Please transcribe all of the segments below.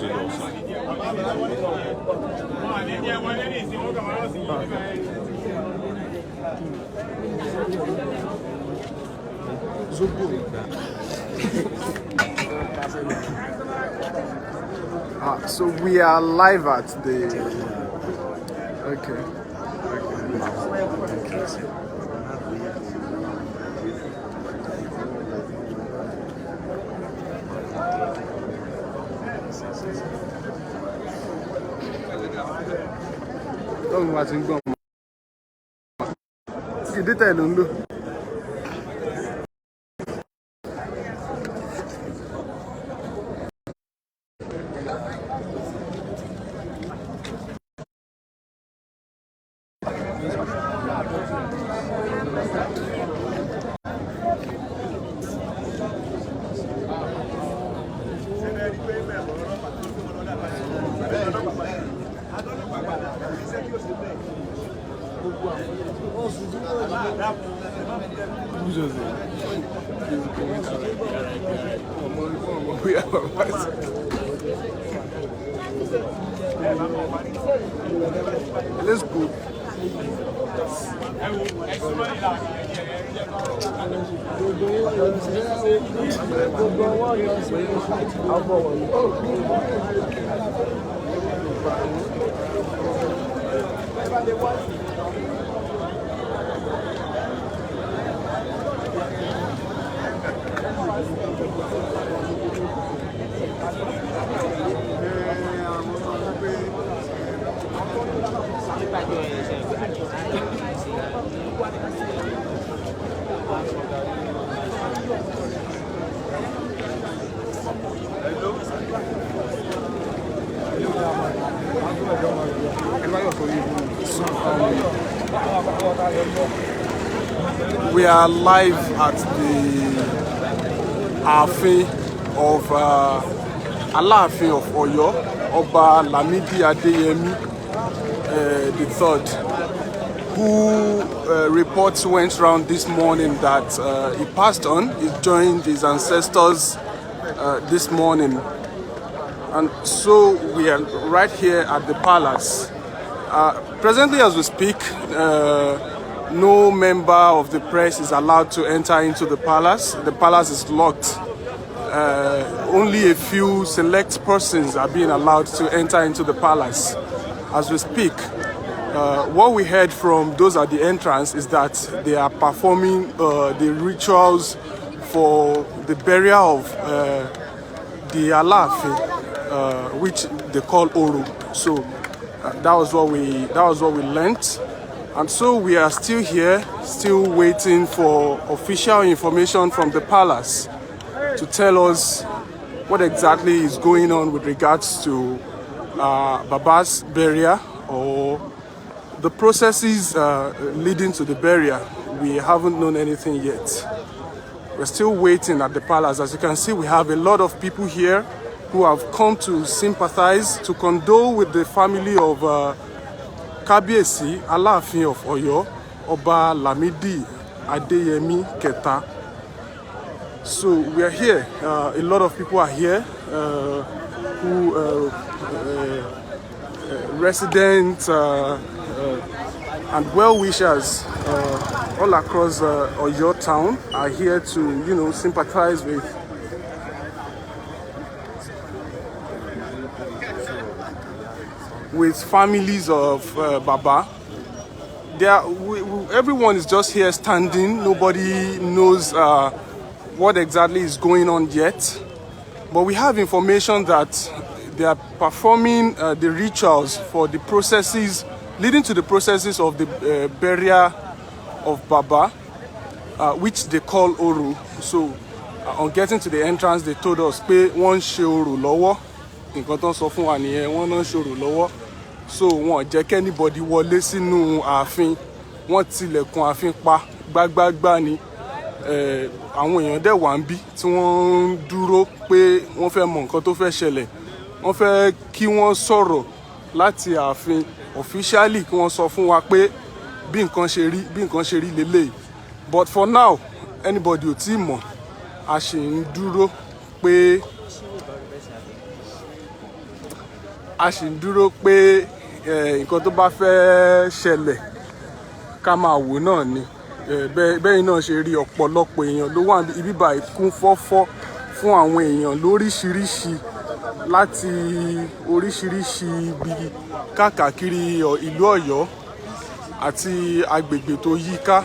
So we are live at the. Okay. Don't watch him go. You did tell him, look. Let's go. We are live at the Alaafin of Alaafin of Oyo, Oba Lamidi Adeyemi the third, who reports went around this morning that he passed on. He joined his ancestors this morning, and so we are right here at the palace. Presently, as we speak, no member of the press is allowed to enter into the palace. The palace is locked. Only a few select persons are being allowed to enter into the palace. As we speak, what we heard from those at the entrance is that they are performing the rituals for the burial of the Alaafin, which they call Oro. So that was what we learnt. And so we are still here, still waiting for official information from the palace to tell us what exactly is going on with regards to Baba's burial or the processes leading to the burial. We haven't known anything yet. We're still waiting at the palace. As you can see, we have a lot of people here who have come to sympathize, to condole with the family of Kábíyèsí Alaafin of Oyo, Oba Lamidi Adeyemi Keta. So we are here. A lot of people are here who residents and well-wishers all across Oyo town are here to, sympathize with families of Baba. Everyone is just here standing. Nobody knows what exactly is going on yet. But we have information that they are performing the rituals for the processes, leading to the processes of the burial of Baba, which they call Oro. So on getting to the entrance, they told us, pé wọ́n ṣe Oro lọ́wọ́. Nǹkan tó sọ fún wa nìyẹn, wọ́n náà ṣe Oro lọ́wọ́. So wọ́n jẹ́ kí anybody wọlé sínú ààfin. Wọ́n tilẹ̀kùn ààfin pa gbágbágbá ni. Àwọn èèyàn dẹ̀ wà ń bí tí wọ́n ń dúró pé wọ́n fẹ́ mọ nǹkan tó fẹ́ ṣẹlẹ̀. Wọ́n fẹ́ kí wọ́n sọ̀rọ̀ láti ààfin officially, kí wọ́n sọ fún wa pé bí nǹkan ṣe rí lélẹ̀. But for now, anybody ò tí mọ̀. A ṣì ń dúró pé a sì ń dúró pé nǹkan tó bá fẹ́ ṣẹlẹ̀ ká máa wò náà ni. Bẹ́ẹ̀ náà ṣe rí ọ̀pọ̀lọpọ̀ èèyàn ló wà ibi báyìí kún fọ́fọ́ fún àwọn èèyàn lóríṣiríṣi láti oríṣiríṣi ibi káàkiri ìlú Ọ̀yọ́ àti agbègbè tó yí ká.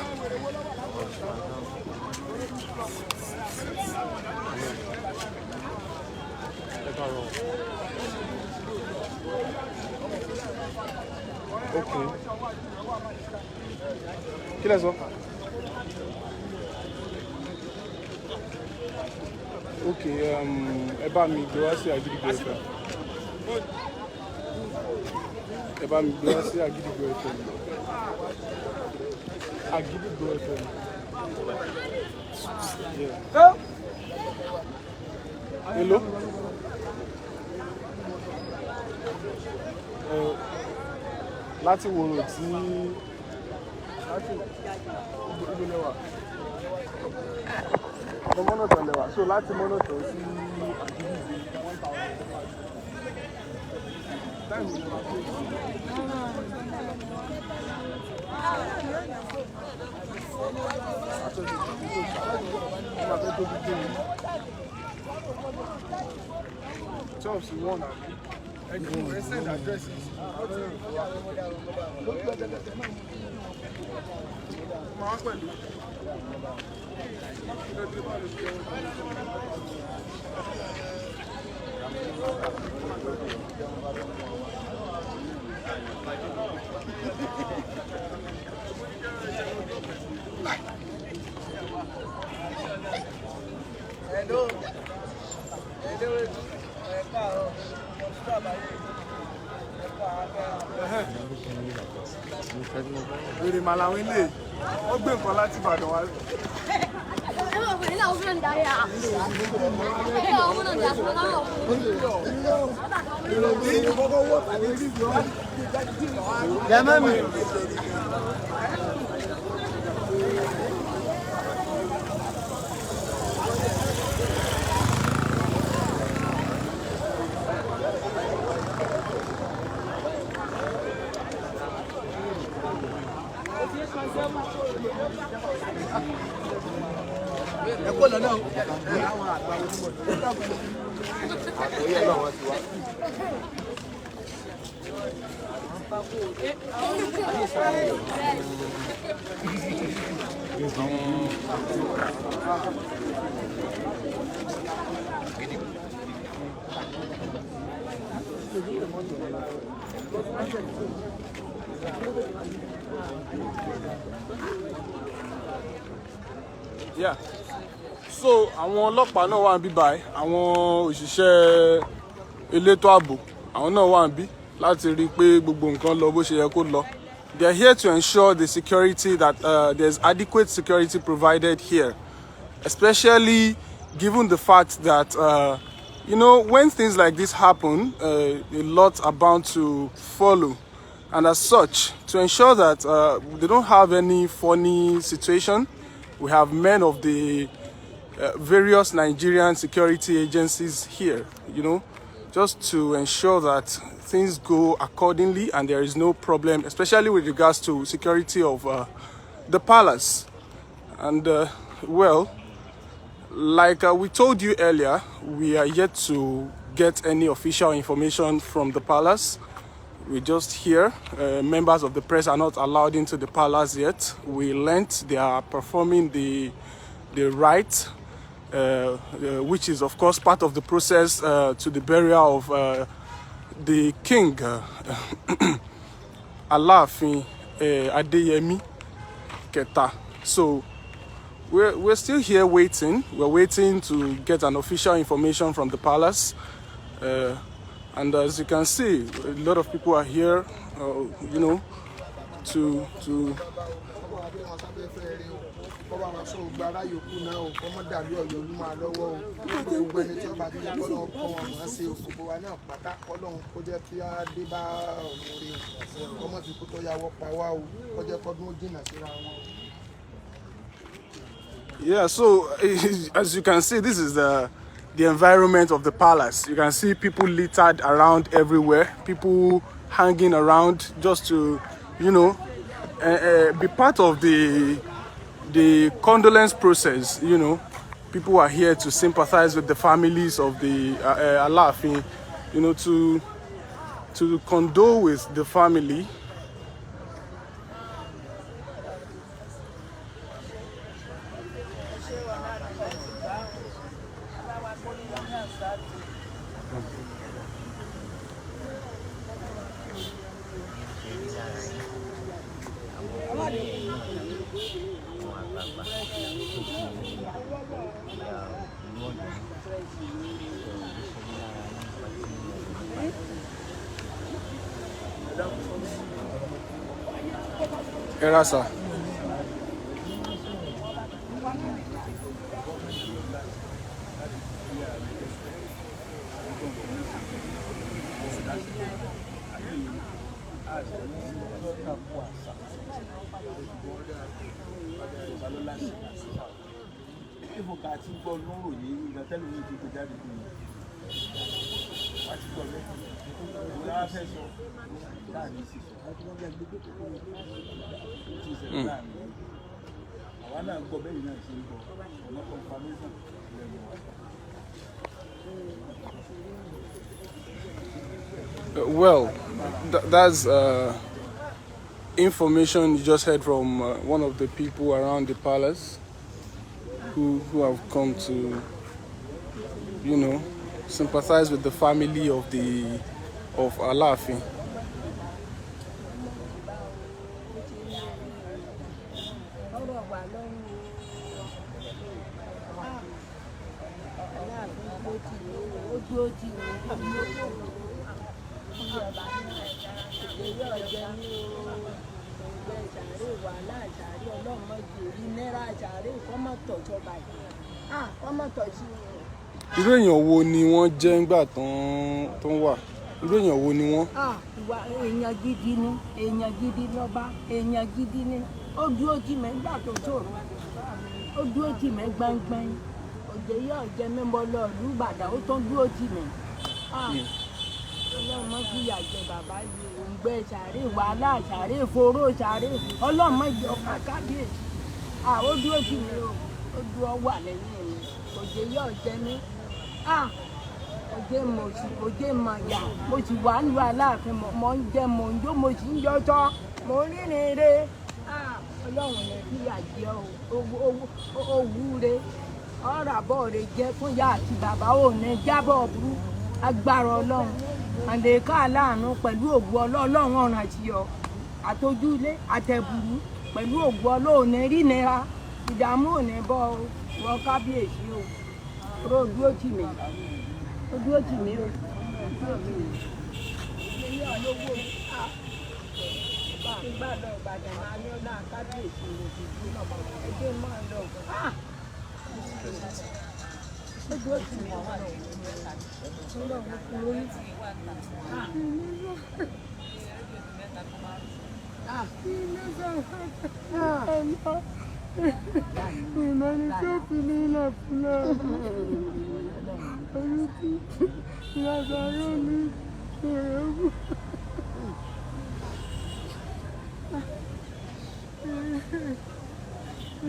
Okay. Kí lẹ sọ? Okay, ẹ bá mi gbé wá sí Àgídìgbò FM. Ẹ bá mi gbé wá sí Àgídìgbò FM. Àgídìgbò FM. Yeah. Hello? Láti wòrò tí láti ibi lẹ́wà mọ́nàtọ̀ lẹ́wà so láti mọ́nàtọ̀ sí send addresses. Wèrè màláwí lè ó gbé nǹkan láti Ìbàdàn wá. Yeah. So àwọn ọlọ́pàá náà wà níbí báyìí, àwọn òṣìṣẹ́ elétò ààbò àwọn náà wà níbí láti rí pé gbogbo nǹkan lọ bó ṣe yẹ kó lọ. They are here to ensure the security that there's adequate security provided here, especially given the fact that you know, when things like this happen, a lot are bound to follow, and as such, to ensure that they don't have any funny situation, we have men of the various Nigerian security agencies here, you know, just to ensure that things go accordingly and there is no problem, especially with regards to security of the palace. And well, like we told you earlier, we are yet to get any official information from the palace. We're just here. Members of the press are not allowed into the palace yet. We learnt they are performing the rite, which is of course part of the process to the burial of the king, Alaafin Adeyemi Keta. So we're still here waiting. We're waiting to get an official information from the palace. And as you can see, a lot of people are here, you know, to yeah, so as you can see, this is the the environment of the palace. You can see people littered around everywhere, people hanging around just to, you know, be part of the condolence process. You know, people are here to sympathize with the families of the Alaafin, you know, to condole with the family. Erasa. Well, that's information you just heard from one of the people around the palace who have come to, you know, sympathize with the family of Alaafin. Irú èèyàn wo ni wọ́n jẹ́ ńgbà tó ń wà? Irú èèyàn wo ni wọ́n? Èèyàn gidi ni, èèyàn gidi lọ́ba, èèyàn gidi ni. Ó dúró tì mí nígbà tó ṣòro. Ó dúró tì mí gbangban. Òjò yóò jẹ mímọ́ lọ ìlú Ìbàdàn, ó tún dúró tì mí. Ọlọ́run má fìyà jẹ bàbá yìí, òǹgbẹ sàárè, wàhálà sàárè, foró sàárè. Ọlọ́run má jẹ ọ̀pá kábíyèsí. Ó dúró tì mí o, ó dúró wà lẹ́yìn mi. Òjò yóò jẹ mí. Òjò mọ̀ yà, mo sì wà nílùú Aláàfin, mo ń jẹ, mo ń jó, mo sì ń jọ́tọ́, mo ń rìnrìn re. Ọlọ́run lè fìyà jẹ o, wúre. Ọ̀rọ̀ àbọ̀ rẹ̀ jẹ́ fún ìyá àti bàbá òní jábọ̀ burú agbára Ọlọ́run. Àlèkà aláàánú pẹ̀lú ògùn Ọlọ́run ọ̀ràn àti ọ. Àtọ́júlé àtẹ̀bùrú pẹ̀lú ògùn Ọlọ́run rí nira. Ìdààmú òní bọ́ o, wọ́n kábíyèsí o. Ó dúró tì mí. Ó dúró tì mí o. Ilé olówó Ìbàdàn máa ní ọ̀nà kábíyèsí òkìkí náà. Ẹgbẹ́ máa lọ. Ó dúró tì mí.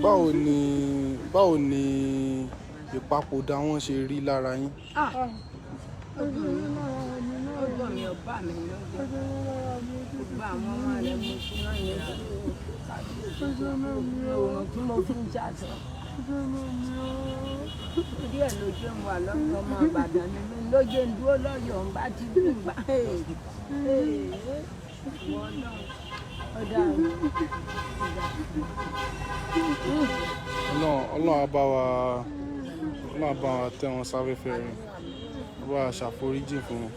Báwo ni ìpapòdà wọn ṣe rí lára yín? Ọjọ́ mi ọba mi lọ́jọ́. Gbogbo àwọn ọmọ rẹ̀ mo ti rán yẹn òòrùn tí mo fi ń ṣàṣọ. Orí ẹ̀ lójú ń wà lọ́gbọ̀n ọmọ Ìbàdàn ni mi lójú ń dúró lọ́yọ̀ ń bá ti bí gbà. Wọ́n náà ọ̀dà Ọlọ́run á bá wa tẹ́ wọn sáfẹ́fẹ́ rẹ̀. Bá a ṣàforíjì fún wọn.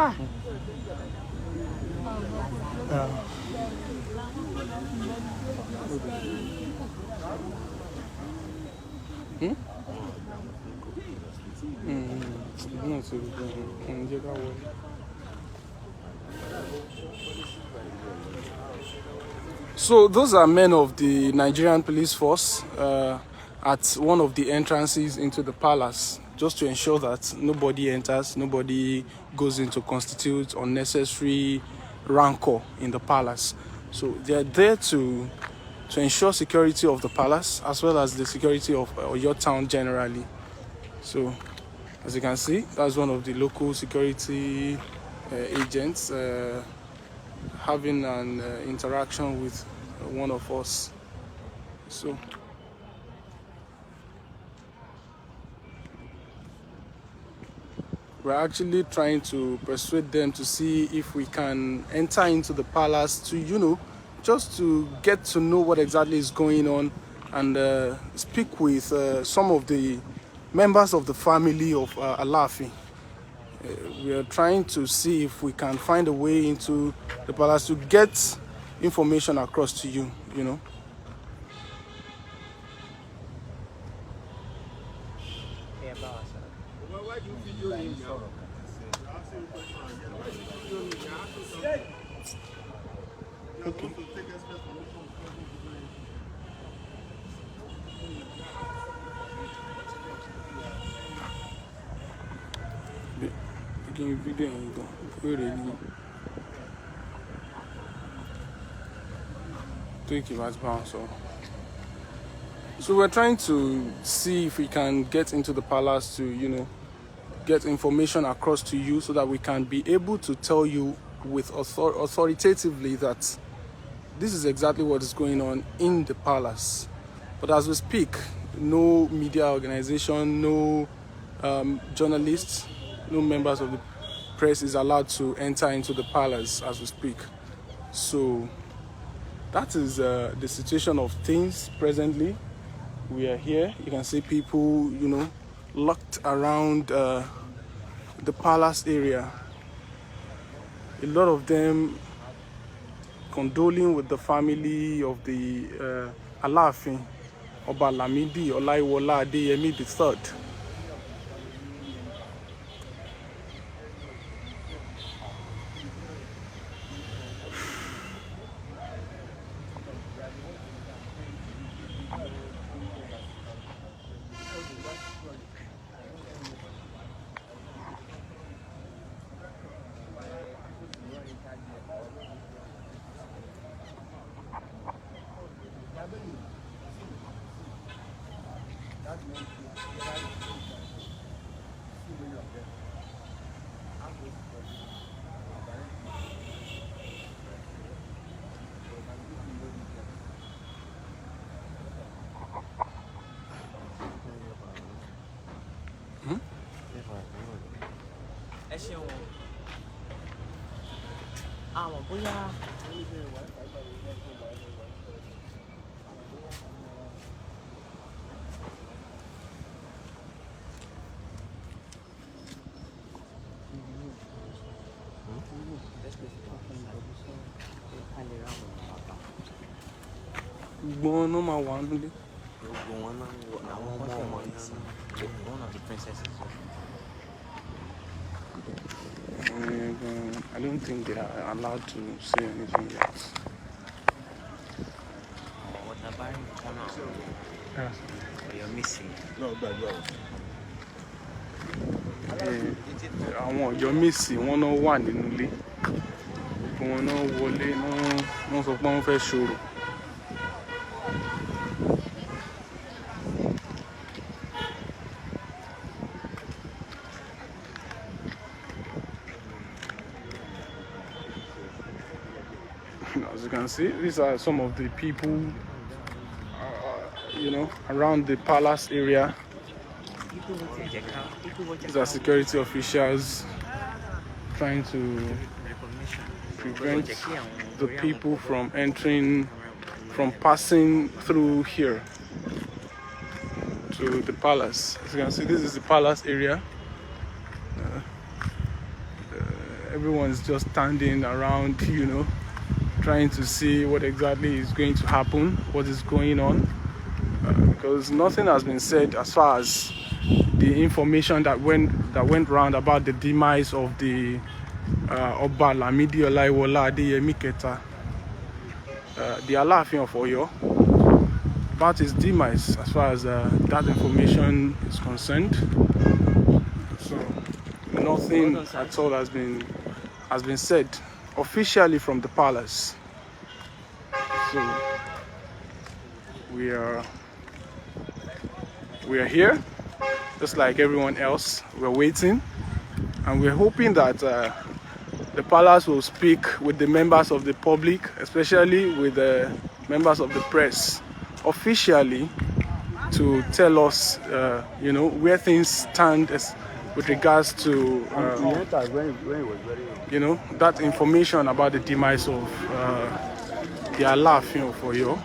Ah. So those are men of the Nigerian police force at one of the entrances into the palace, just to ensure that nobody enters, nobody goes in to constitute unnecessary rancor in the palace. So they're there to ensure security of the palace as well as the security of your town generally. So as you can see, that's one of the local security agents having an interaction with one of us. So we're actually trying to persuade them to see if we can enter into the palace to, you know, just to get to know what exactly is going on and speak with some of the members of the family of Alaafin. We are trying to see if we can find a way into the palace to get information across to you, you know. Okay. So we're trying to see if we can get into the palace to, you know, get information across to you so that we can be able to tell you with authoritatively that this is exactly what is going on in the palace. But as we speak, no media organization, no journalists, no members of the press is allowed to enter into the palace as we speak. So that is the situation of things presently. We are here. You can see people, you know, locked around the palace area. A lot of them condoling with the family of the Alaafin, Oba Lamidi Adeyemi III. One of the princesses. I don't think they are allowed to say anything yet. Yes. You're missing. No, but you're missing. Wọ́n náà wà nínú ilé. Wọ́n náà wọlé, wọ́n sọ pé wọ́n fẹ́ ṣòro. As you can see, these are some of the people, you know, around the palace area. These are security officials trying to prevent the people from passing through here to the palace. As you can see, this is the palace area. everyone's just standing around, trying to see what exactly is going to happen, what is going on, because nothing has been said as far as the information that went round about the demise of the Oba Lamidi Adeyemi, the Alaafin of Oyo, about his demise as far as that information is concerned. So nothing at all has been said officially from the palace. So we are here, just like everyone else. We're waiting, and we're hoping that the palace will speak with the members of the public, especially with the members of the press, officially, to tell us, where things stand with regards to, that information about the demise of the Alaafin of Oyo.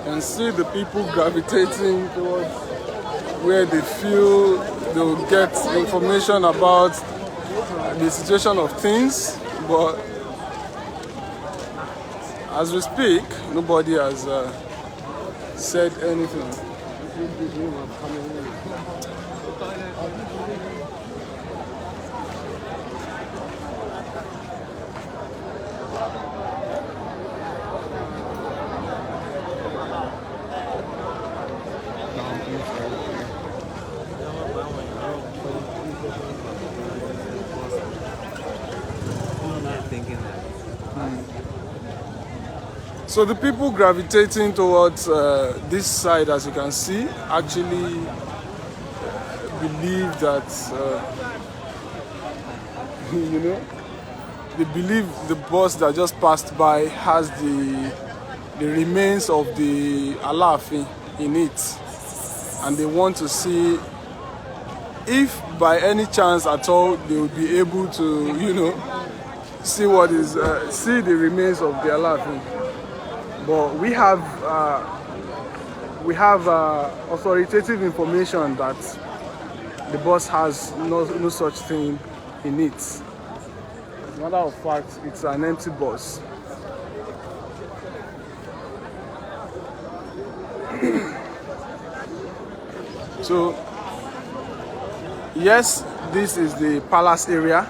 And see the people gravitating towards where they feel they'll get information about the situation of things, but as we speak, nobody has said anything. So the people gravitating towards this side, as you can see, actually believe that, they believe the bus that just passed by has the remains of the Alaafin in it, and they want to see if by any chance at all they will be able to, see what is see the remains of the Alaafin. But we have authoritative information that the bus has no such thing in it. As a matter of fact, it's an empty bus. So, yes, this is the palace area.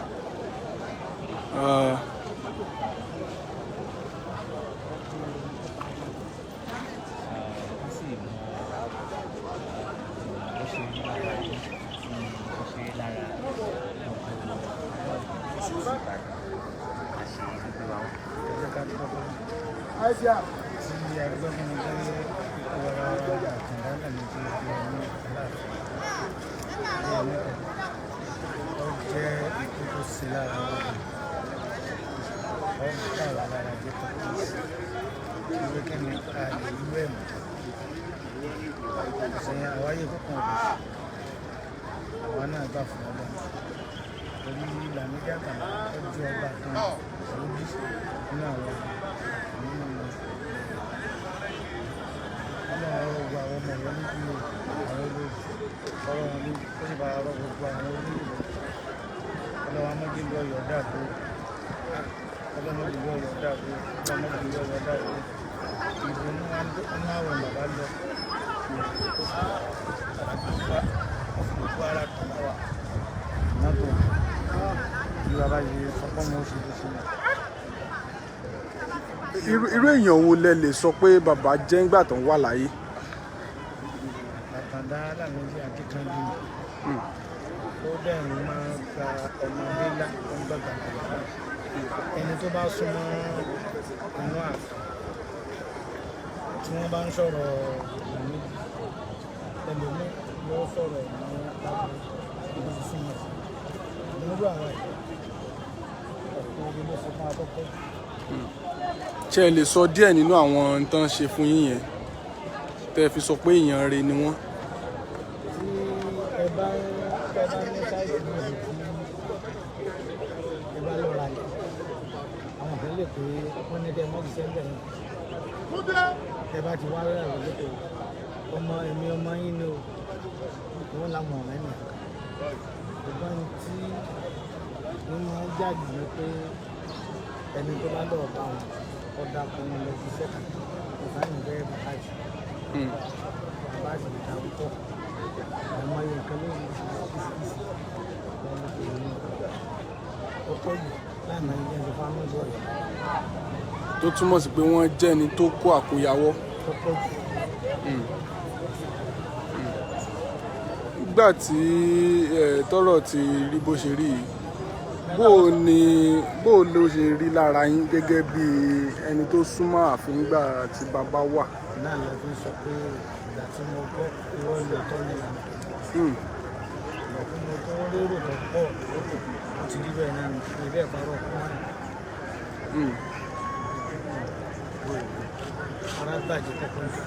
bá rọ gbogbo àwọn onílù ọlọ́wọ́ amójúlú Ọ̀yọ́ dàbò ọlọ́mọdúlú Ọ̀yọ́ dàbò ọlọ́mọdúlú Ọ̀yọ́ dàbò ìbò ní àwọn bàbá lọ gbogbo ara kan wà mọ́tò bí bàbá yìí sọpọ́ mọ́ oṣù tó sílẹ̀. Irú èèyàn wo lẹ lè sọ pé bàbá jẹ́ ńgbà tó ń wà láyé? Àtàndá Alámídì akíkanjú ó bẹ̀rù máa ń gba ọmọdé ńlá tó ń gbàgbà ẹni tó bá súnmọ́ inú ààfin tí wọ́n bá ń sọ̀rọ̀ ìlú ẹlòmí yóò sọ̀rọ̀ ìlú lábẹ́ ìlú súnmọ́ nínú àwọn ọ̀pọ̀ orí ló fún akọ́kọ́. Ṣé ẹ lè sọ díẹ̀ nínú àwọn tán ṣe fún yín yẹn tẹ́ fi sọ pé èèyàn rere ni wọ́n? Tí ẹ bá ní sáìtì náà tí ẹ bá lọ́ra yìí àwọn kan lè pé wọ́n ní kẹ́ mọ́tò sẹ́ńdẹ̀ náà ẹ bá ti wá rẹ̀ lókè ọmọ èmi ọmọ yín ni o wọ́n làwọn ọ̀rẹ́ nì ṣùgbọ́n tí wọ́n máa ń jáde ní pé ẹni tó bá lọ́ọ̀ bá wọn ọ̀dà kan lọ sí sẹ́kà ìfáyín bẹ́ẹ̀ bàbá jù bàbá jù ìta púpọ̀ àmọ́ ayé nǹkan lóyún kìsìkìsì lọ́nà tó ní ọ̀pọ̀ jù láàmú ilé ẹ̀jẹ̀ fáwọn ọ̀dọ́ rẹ̀. Tó túmọ̀ sí pé wọ́n jẹ́ ẹni tó kó àkóyawọ́. Ọ̀pọ̀ jù. Nígbà tí tọ́rọ̀ ti rí bó ṣe rí yìí, bó ló ṣe rí lára yín gẹ́gẹ́ bí ẹni tó súnmọ́ ààfin nígbà tí bàbá wà? Náà lọ fi sọ pé ìgbà tí mo gbọ́ irọ́ ilé ọ̀tọ̀ ní ìlànà ìgbà tí mo tó lérò tó pọ̀ ó ti rí bẹ́ẹ̀ náà ní ilé ìparọ́ fún wa. Ara gbàjẹ́ kọ́kọ́ jù.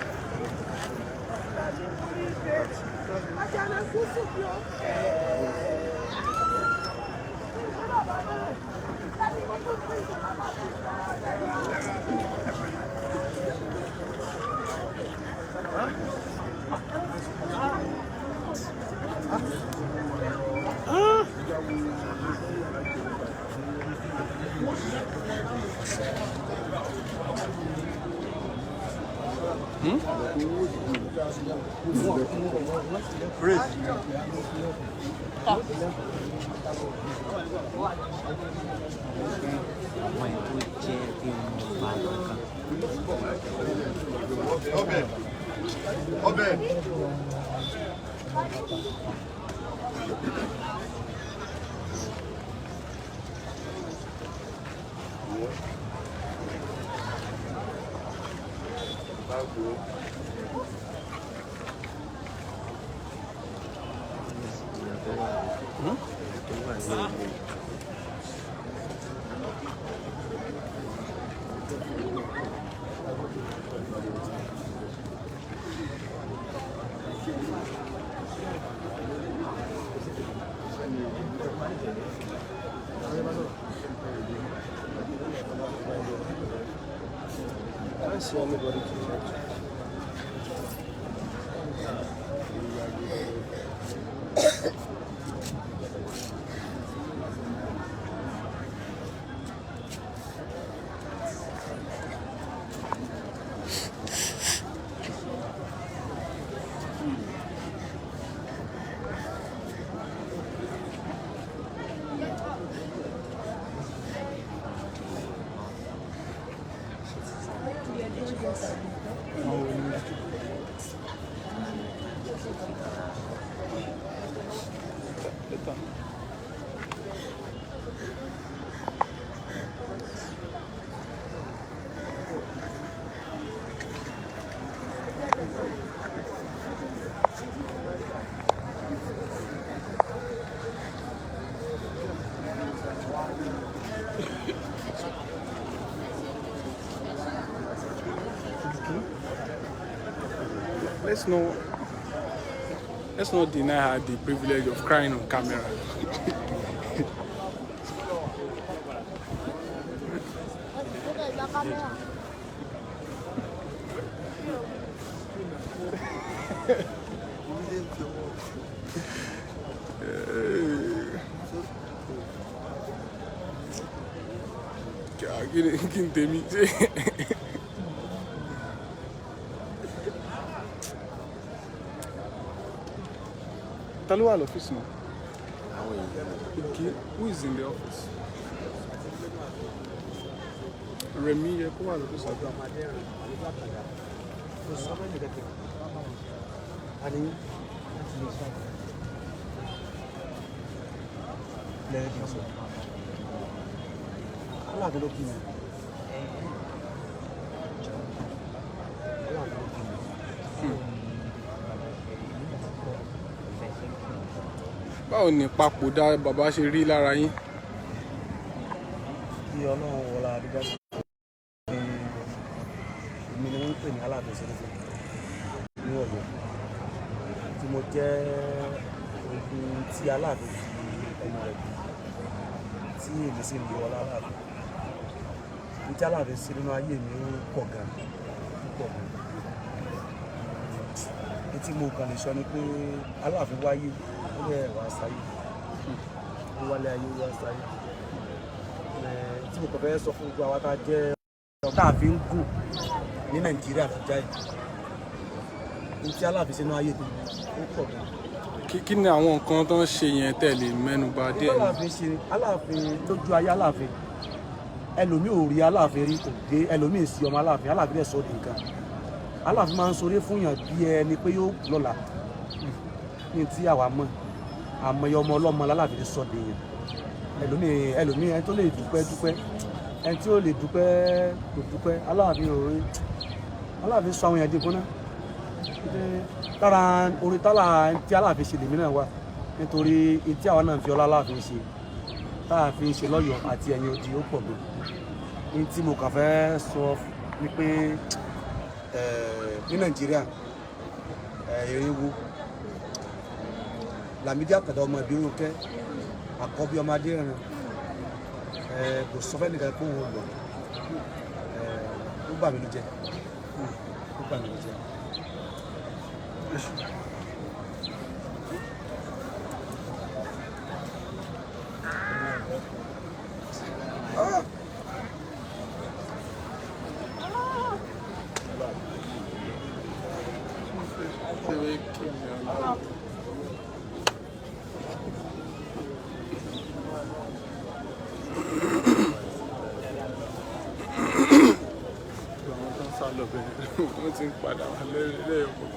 Let's not deny her the privilege of crying on camera. kí n tèmi ṣe. Ta ló wà lọ́fíìsì náà? Okay, who is in the office? Remi yẹ kó wà lọ́fíìsì àgbà. Báwo ni papòdà bàbá ṣe rí lára yín? Kí Ọlọ́run wọlá dídá sí èmi ni wọ́n ń pè ní Alaafin ní Ọ̀yọ́ tí mo jẹ́ ogun tí Alaafin fi ọmọ rẹ̀ bí tí èmi sì ń wọlá Alaafin. Ní tí Alaafin sí nínú ayé mi ó pọ̀ gan púpọ̀ gan. Ní tí mo kàn lè sọ ni pé Alaafin wáyé ó yẹ wá sáyé ó wálé ayé ó wá sáyé. Tí mo kàn fẹ́ sọ fún gbogbo àwọn tá a jẹ́ tá a fi ń gùn ní Nàìjíríà tó jáì ní tí Alaafin sínú ayé tó ó pọ̀ gan. Kí ni àwọn nǹkan tó ń ṣe yẹn tẹ̀lé mẹ́nuba díẹ̀? Alaafin ṣe Alaafin lójú ayé Alaafin ẹlòmíì ò rí Alaafin rí kò dé ẹlòmíì sí ọmọ Alaafin Alaafin dẹ̀ sọ di nǹkan. Alaafin máa ń sọrí fún yàn bí ẹni pé yóò lọ́la ní tí àwa mọ̀ àmọye ọmọ ọlọ́mọ Alaafin ti sọ di yàn. Ẹlòmíì ẹni tó lè dúpẹ́ ẹni tí ó lè dúpẹ́ kò dúpẹ́. Alaafin sọ àwọn èèyàn dìbò náà lára orin tí Alaafin ṣe lèmi náà wà nítorí tí àwa náà fi ọlá Alaafin ṣe táà fi ṣe lọ́yọ̀ọ́ àti ẹ̀yìn odi ó pọ̀ gan. Ní tí mo kàn fẹ́ sọ ni pé ní Nàìjíríà ewu Lamidi Adeyemi ọmọ ìbírú kẹ́ àkọ́bí ọmọ Adéyẹmí kò sọ fẹ́ nìkan kó wọ́n lọ ó bà mí ló jẹ́ ó bà mí ló jẹ́. Wọ́n ti ń padà wá lẹ́yìn ọkọ̀.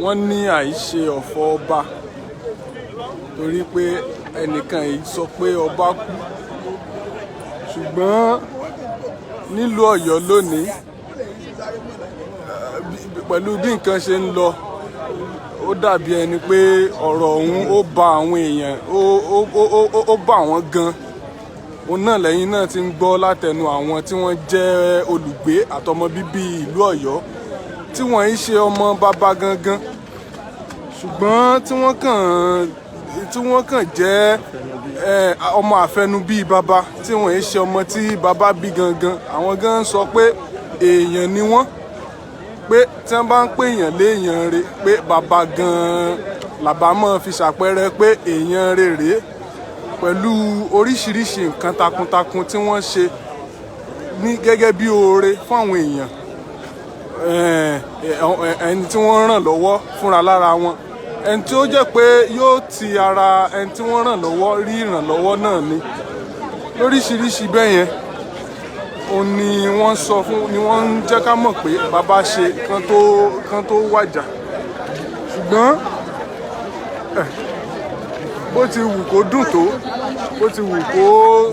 Wọ́n ní àìṣe ọ̀fọ̀ ọba torí pé ẹnìkan yìí sọ pé ọba kú, ṣùgbọ́n nílùú Ọ̀yọ́ lónìí pẹ̀lú bí nǹkan ṣe ń lọ ó dàbí ẹni pé ọ̀rọ̀ ọ̀hún ó bà àwọn èèyàn ó bà wọ́n gan. Òun náà lẹ́yìn náà ti ń gbọ́ látẹnu àwọn tí wọ́n jẹ́ olùgbé àtọmọ bíbí ìlú Ọ̀yọ́ tí wọ́n ń ṣe ọmọ bàbá gangan ṣùgbọ́n tí wọ́n kàn jẹ́ ọmọ àfẹnubí bàbá tí wọ́n ń ṣe ọmọ tí bàbá bí gangan. Àwọn gan sọ pé èèyàn ni wọ́n, pé tí wọ́n bá ń pè èèyàn léèyàn rẹ̀ pé bàbá gan làbá máa fi ṣàpẹẹrẹ pé èèyàn rẹ̀ rèé pẹ̀lú oríṣiríṣi nǹkan takuntakun tí wọ́n ṣe ní gẹ́gẹ́ bí oore fún àwọn èèyàn, ẹni tí wọ́n ràn lọ́wọ́ fúnra lára wọn, ẹni tí ó jẹ́ pé yóò ti ara ẹni tí wọ́n ràn lọ́wọ́ rí ìrànlọ́wọ́ náà ni lóríṣiríṣi bẹ́ẹ̀ yẹn. Òun ni wọ́n sọ fún ni wọ́n ń jẹ́ ká mọ̀ pé bàbá ṣe kán tó wàjà. Ṣùgbọ́n bó ti wù kó dùn tó bó ti wù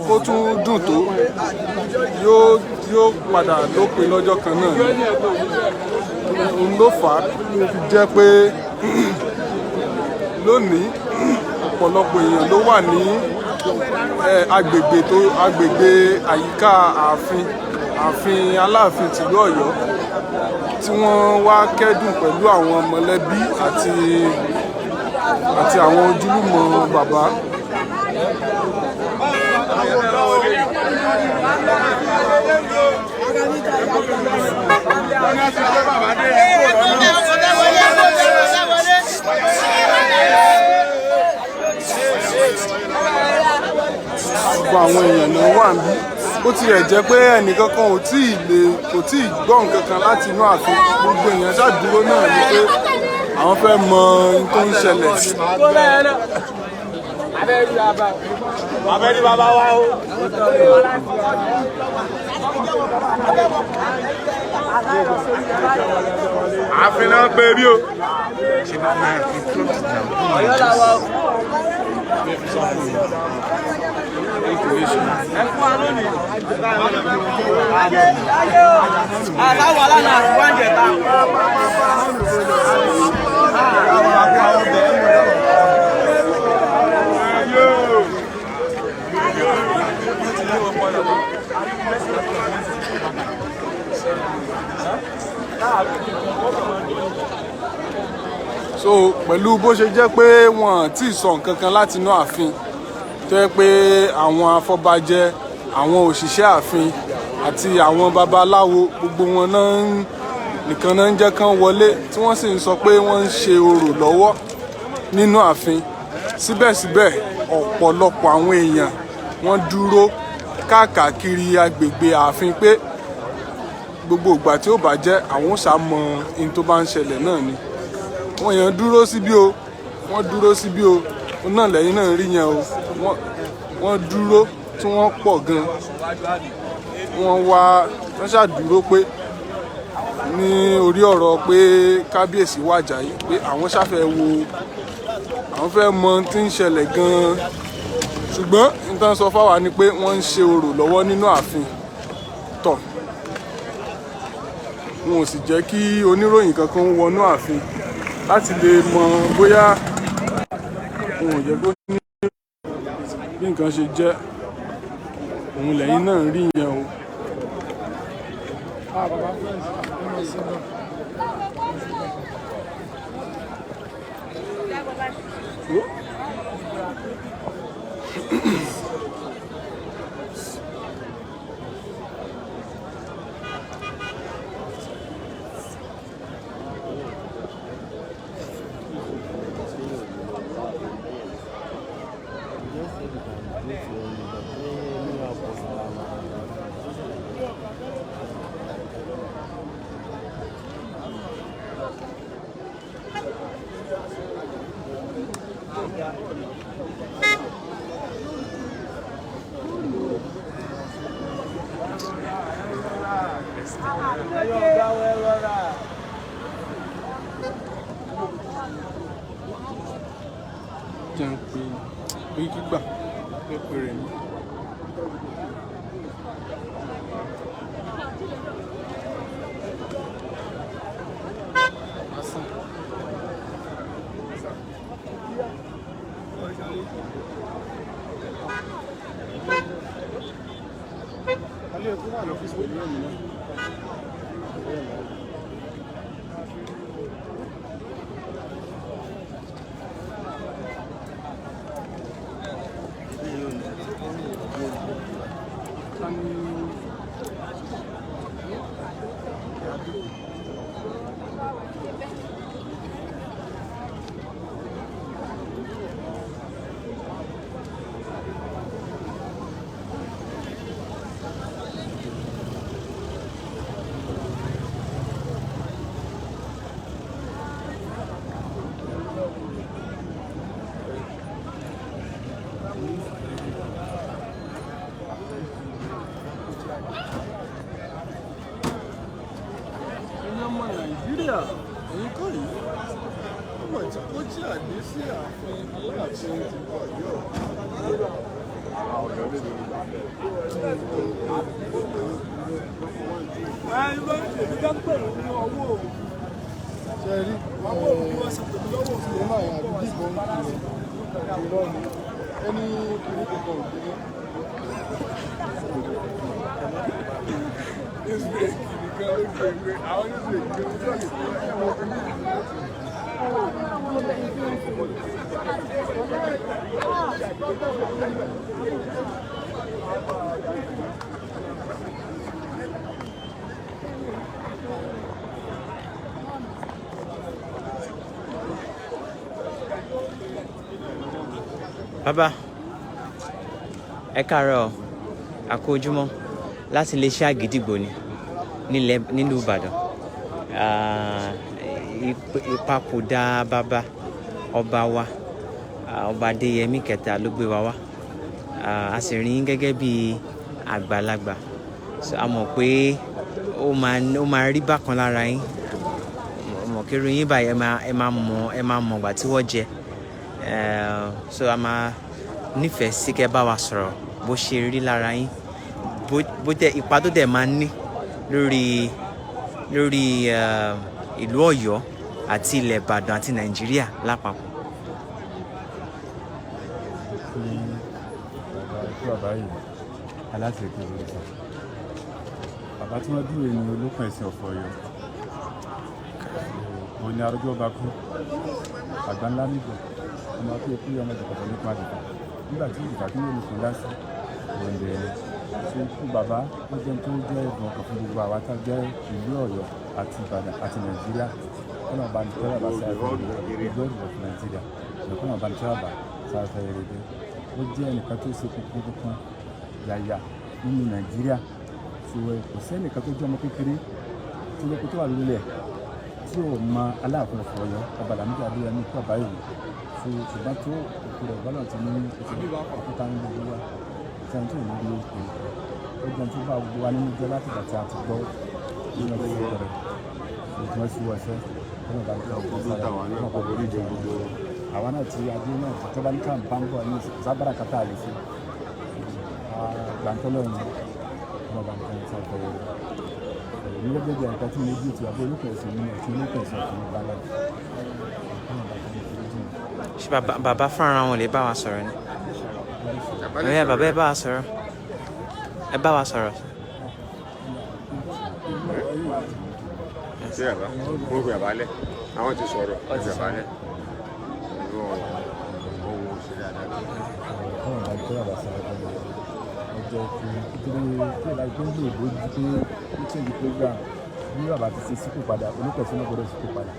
kó tún dùn tó yóò padà lópin lọ́jọ́ kan náà. Òun ló fà á fi jẹ́ pé lónìí ọ̀pọ̀lọpọ̀ èèyàn ló wà ní agbègbè àyíká ààfin ààfin Aláàfin tìlú Ọ̀yọ́ tí wọ́n wá kẹ́dùn pẹ̀lú àwọn mọ̀lẹ́bí àti àwọn ojúlùmọ̀ bàbá. Gbogbo àwọn èèyàn ni wọ́n wà níbí. Ó tilẹ̀ jẹ́ pé ẹnìkankan kò tí ì gbọ́ nǹkan kan láti inú ààfin. Gbogbo èèyàn ṣàdúró náà ni pé àwọn fẹ́ mọ ohun tó ń ṣẹlẹ̀. Abẹ́rí bàbá wa o. Ààfin náà pé bí o. Ọ̀yọ́ la wa o. Àtàwọn aláàánú àti wáńjẹ ta. So pẹ̀lú bó ṣe jẹ́ pé wọ́n ti sọ nǹkan kan láti inú ààfin tó yẹ pé àwọn afọbajẹ àwọn òṣìṣẹ́ ààfin àti àwọn babaláwo gbogbo wọn nìkan náà ń jẹ́ kán wọlé tí wọ́n sì ń sọ pé wọ́n ń ṣe orò lọ́wọ́ nínú ààfin. Síbẹ̀síbẹ̀ ọ̀pọ̀lọpọ̀ àwọn èèyàn wọ́n dúró káàkiri agbègbè ààfin pé gbogbo ìgbà tí ó bá jẹ́ àwọn ò ṣàmọ ohun tó bá ń ṣẹlẹ̀ náà ni. Wọ́n yẹn dúró síbí o, wọ́n dúró síbí o, náà lẹ́yìn náà rí yẹn o, wọ́n dúró tí wọ́n pọ̀ gan. Wọ́n ṣàdúró pé ní orí ọ̀rọ̀ pé kábíyèsí wàjà yìí pé àwọn fẹ́ mọ tí ń ṣẹlẹ̀ gan. Ṣùgbọ́n nǹkan sọ fáwa ni pé wọ́n ń ṣe orò lọ́wọ́ nínú ààfin tọ̀. Wọn ò sì jẹ́ kí oníròyìn kankan wọnú ààfin láti lè mọ bóyá wọn ò jẹ́ kó ní bí nǹkan ṣe jẹ́ òun lẹ́yìn náà rí yẹn o. Jẹ́ ń pe orí gbígbà pẹ́pẹ́ rẹ̀ ní. Alẹ́ ẹ̀kọ́ wà lọ́fíìsì pẹ̀lú ẹ̀mí náà. Nàìjíríà èyí kọ́ yìí ọmọ tí kò jí àdé sí ààfin Aláàfin ti Ọ̀yọ́. Ṣé rí ìmọ̀ àyà àbí ìbọn ìrọ̀ ni ẹni kìíní kankan òkè ní. Bàbá, ẹ káàárọ̀, a kú ojúmọ́ láti iléeṣẹ́ Àgídìgbò ni nílùú Ìbàdàn. Ìpapòdà bàbá ọba wa, Ọba Adéyẹmí kẹta ló gbé wa wá. A sì rí yín gẹ́gẹ́ bí àgbàlagbà. A mọ̀ pé ó máa rí bákan lára yín. Mọ̀ kí irú yín báyìí ẹ máa mọ̀ ìgbà tí wọ́n jẹ. So a máa nífẹ̀ẹ́ sí kẹ́ bá wa sọ̀rọ̀ bó ṣe rí lára yín, bó tẹ ipa tó dẹ̀ máa ń ní lórí ìlú Ọ̀yọ́ àti ilẹ̀ Ìbàdàn àti Nàìjíríà lápapọ̀. Bàbá yìí aláṣẹ kejì ìta bàbá tí wọ́n dúró ní Olókun Ẹ̀sìn of Ọ̀yọ́ òun ni arúgbó ọba kú àgbà ńlá nígbà ọmọ tó kú ọmọ ìjọba nípa àdìgbà nígbà tí ìdìbà tí wọ́n fún lásì òǹdẹ̀ ṣe kú bàbá ó jẹ́ tó jẹ́ ẹ̀dùn ọkàn fún gbogbo àwa tá jẹ́ ìlú Ọ̀yọ́ àti Ìbàdàn àti Nàìjíríà kọ́nà bá ní tẹ́lẹ̀ bá sáré fún ìlú Ọ̀yọ́ àti Nàìjíríà kọ́nà bá ní tẹ́lẹ̀ bá sáré fún ìrèdè ó jẹ́ ẹnìkan tó ṣe kúkú kankan yàyà nínú Nàìjíríà tí kò sẹ́nìkan tó jẹ́ ọmọ kékeré tó lóko tó wà lólẹ̀ tí ò mọ Alaafin of Oyo Ọba Lamidi Adeyemi kú àbáyé ṣùgbọ́n tó òkú rẹ̀ bọ́lá ti ní òkúta ní gbogbo wa tí wọ́n tó ní gbogbo òkú ó jẹun tó bá gbogbo wa nínú jẹ́ láti ìgbà tí a ti gbọ́ nínú ọdún tó rẹ̀ ètò wọn sí wọ́ọ̀ṣẹ́ wọn bá gbé ọkọ̀ sára wọn kọ̀ lórí ìjọ gbogbo àwa náà ti adé náà tó bá ní ká bá ń bọ̀ ní sábàrà kátà lè ṣe gbàǹtọ́lọ́run wọn bá ń kọ́ ẹ̀ sáfẹ́ rẹ̀ ní gẹ́gẹ́ bí ẹ̀ka tí mo jí ti àbí Olókun Ẹ̀sìn nínú ẹ̀sìn Olókun Ẹ̀sìn ọ̀sìn ní balẹ̀. Ṣé bàbá fúnra wọn lè bá wa sọ̀rọ̀ ni? Ọ̀yá bàbá ẹ bá wa sọ̀rọ̀. Ẹ bá wa sọ̀rọ̀. Ṣé àbá? Mo gbé àbálẹ̀. Àwọn ti sọ̀rọ̀. Wọ́n ti àbálẹ̀. Owó ṣe dáadáa. Ọ̀hún àti ọ̀rọ̀ sọ̀rọ̀ pẹ̀lú ọjọ́ ìfún nítorí tí ìlà ìpín lè bójú pé ó change program bí bàbá ti ṣe sípò padà Olókun Ẹ̀sìn náà gbọ́dọ̀ sípò padà.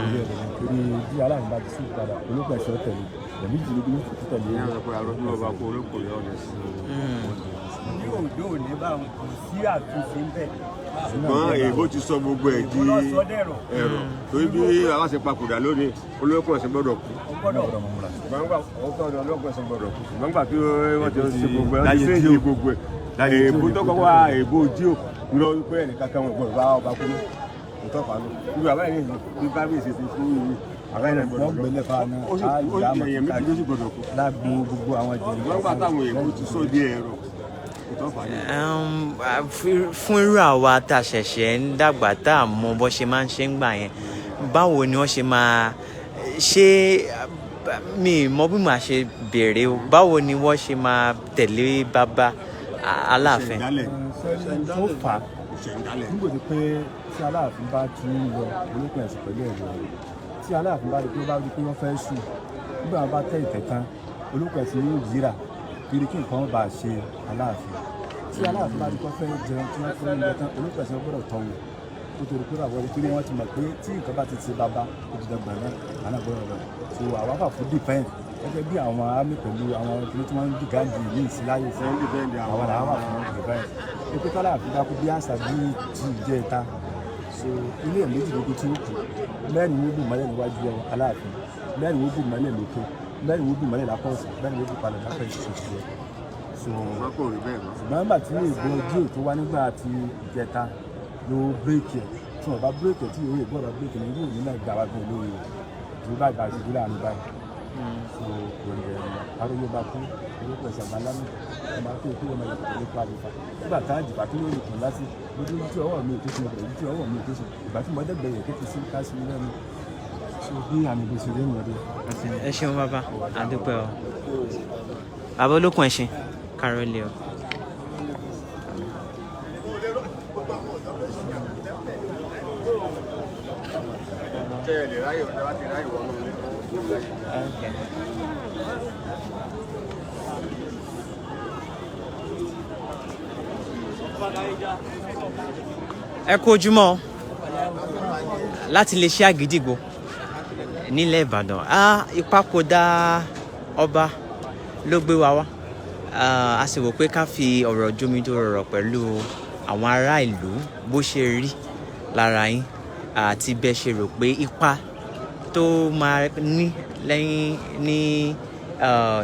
Nítorí bí Aláàfin bá ti sípò padà Olókun Ẹ̀sìn tẹ̀lé ẹ̀mí ìjìnlẹ̀ bí wọ́n ti tẹ̀lé. Ìyá ọ̀rọ̀ pé arọ́jú ọba kó olóko yọ ọ́ lẹ̀ sí ní òde òní bá kò sí àtúnṣe ń bẹ̀. ṣùgbọ́n èèbó ti sọ gbogbo ẹ̀ di ẹ̀rọ torí bí aláṣẹ papòdà lónìí Olókun Ẹ̀sìn gbọ́dọ̀ kú. Olókun Ẹ̀sìn gbọ́dọ̀ kú. ṣùgbọ́n nígbà tí wọ́n ti ṣe gbogbo ẹ̀ wọ́n ti ṣe gbogbo ẹ̀ èèbó tó kọ́ wá èèbó díò lọ wípé ẹnìkan kan wọn gbọ́dọ̀ bá ọba kú ìtọ́fà lọ. ibi àbáyé ní bí kábíyèsí ti fún yìí àbáyé náà gbọ́dọ̀ gbẹ́lẹ̀ fa náà ó sì ẹ̀yẹ̀ méjì ló sì gbọ́dọ̀ kú. lágbo gbogbo àwọn ìjọba. ṣùgbọ́n nígbà táwọn èèbó ti sọ di ẹ̀rọ fún irú àwa tá a ṣẹ̀ṣẹ̀ ń dàgbà tá a mọ bó ṣe máa ń ṣe ń gbà yẹn, báwo ni wọ́n ṣe máa ṣe, mi mọ bí màá ṣe béèrè o, báwo ni wọ́n ṣe máa tẹ̀lé bàbá Aláàfin? tó fà á nígbò tí pé tí Aláàfin bá ti ń lọ Olókun Ẹ̀sìn pẹ̀lú ẹ̀rọ rẹ̀ tí Aláàfin bá rí pé wọ́n fẹ́ sùn nígbà wọn bá tẹ́ ìtẹ́ tán Olókun Ẹ̀sìn yóò yíra kiri kí nǹkan bá ṣe Aláàfin tí Aláàfin bá rí pé fẹ́ jẹun tí wọ́n fẹ́ ń lọ tán Olókun Ẹ̀sìn gbọ́dọ̀ tọ́ wọn kó tó rí pé àwọn torí wọ́n ti mọ̀ pé tí nǹkan bá ti ṣe bàbá òjìdàgbọ̀n náà àná gbọ́dọ̀ lọ so àwọn bá fún defend gẹ́gẹ́ bí àwọn army pẹ̀lú àwọn ọkùnrin tí wọ́n ń dìgáàdì ní ìsìláyè sí àwọn làwọn wà fún defend pé Aláàfin bá kú bí àṣà bí ti jẹ́ ìta so ilé méjìlélógún tí ó kù mẹ́rin ló bù mọ́lẹ̀ níwájú Aláàfin mẹ́rin ló bù mọ́lẹ̀ lókè mẹ́rin ló bù mọ́lẹ̀ lápọ̀ọ̀sì mẹ́rin ló bù palẹ̀ lápẹ̀ ìṣòṣì ẹ̀ so ṣùgbọ́n nígbà tí ìgbó díò tó wá nígbà tí ìjẹta ló bírèkì ẹ̀ tí wọ́n bá bírèkì ẹ̀ tí ìwé ìgbọ́dọ̀ bírèkì ní ìlú nílẹ̀ ìgbàwá gbọ́n lórí ìlú bá ìgbà ìṣèjú láàrin báyìí so kò lè aróyé bá kú Olókun Ẹ̀sìn àgbà ńlá mi ọmọ akéwì kí wọ́n máa yẹ kó pa nípa nígbà tá a jìbà tó lórí ìkùn láti lójú tí ọwọ́ mi ò tó ṣe bẹ̀rẹ̀ tí ọwọ́ mi ò tó ṣe ìgbà tí mo dẹ́gbẹ̀ẹ́ yẹ kékeré sí ká sí lẹ́nu so bí àmì ìgbésí rẹ̀ ń wọlé. Ẹ ṣeun bàbá, a dúpẹ́ o. Bàbá Olókun Ẹ̀sìn kárọ̀lẹ́ o. Okay. Ẹ kú ojúmọ́ láti lè ṣe Àgídìgbò nílẹ̀ Ìbàdàn. Ìpapòdà ọba ló gbé wa wá. A sì wò pé ká fi ọ̀rọ̀ jomitoro ọ̀rọ̀ pẹ̀lú àwọn ará ìlú bó ṣe rí lára yín àti bẹ́ẹ̀ ṣe rò pé ipa tó máa ní lẹ́yìn ní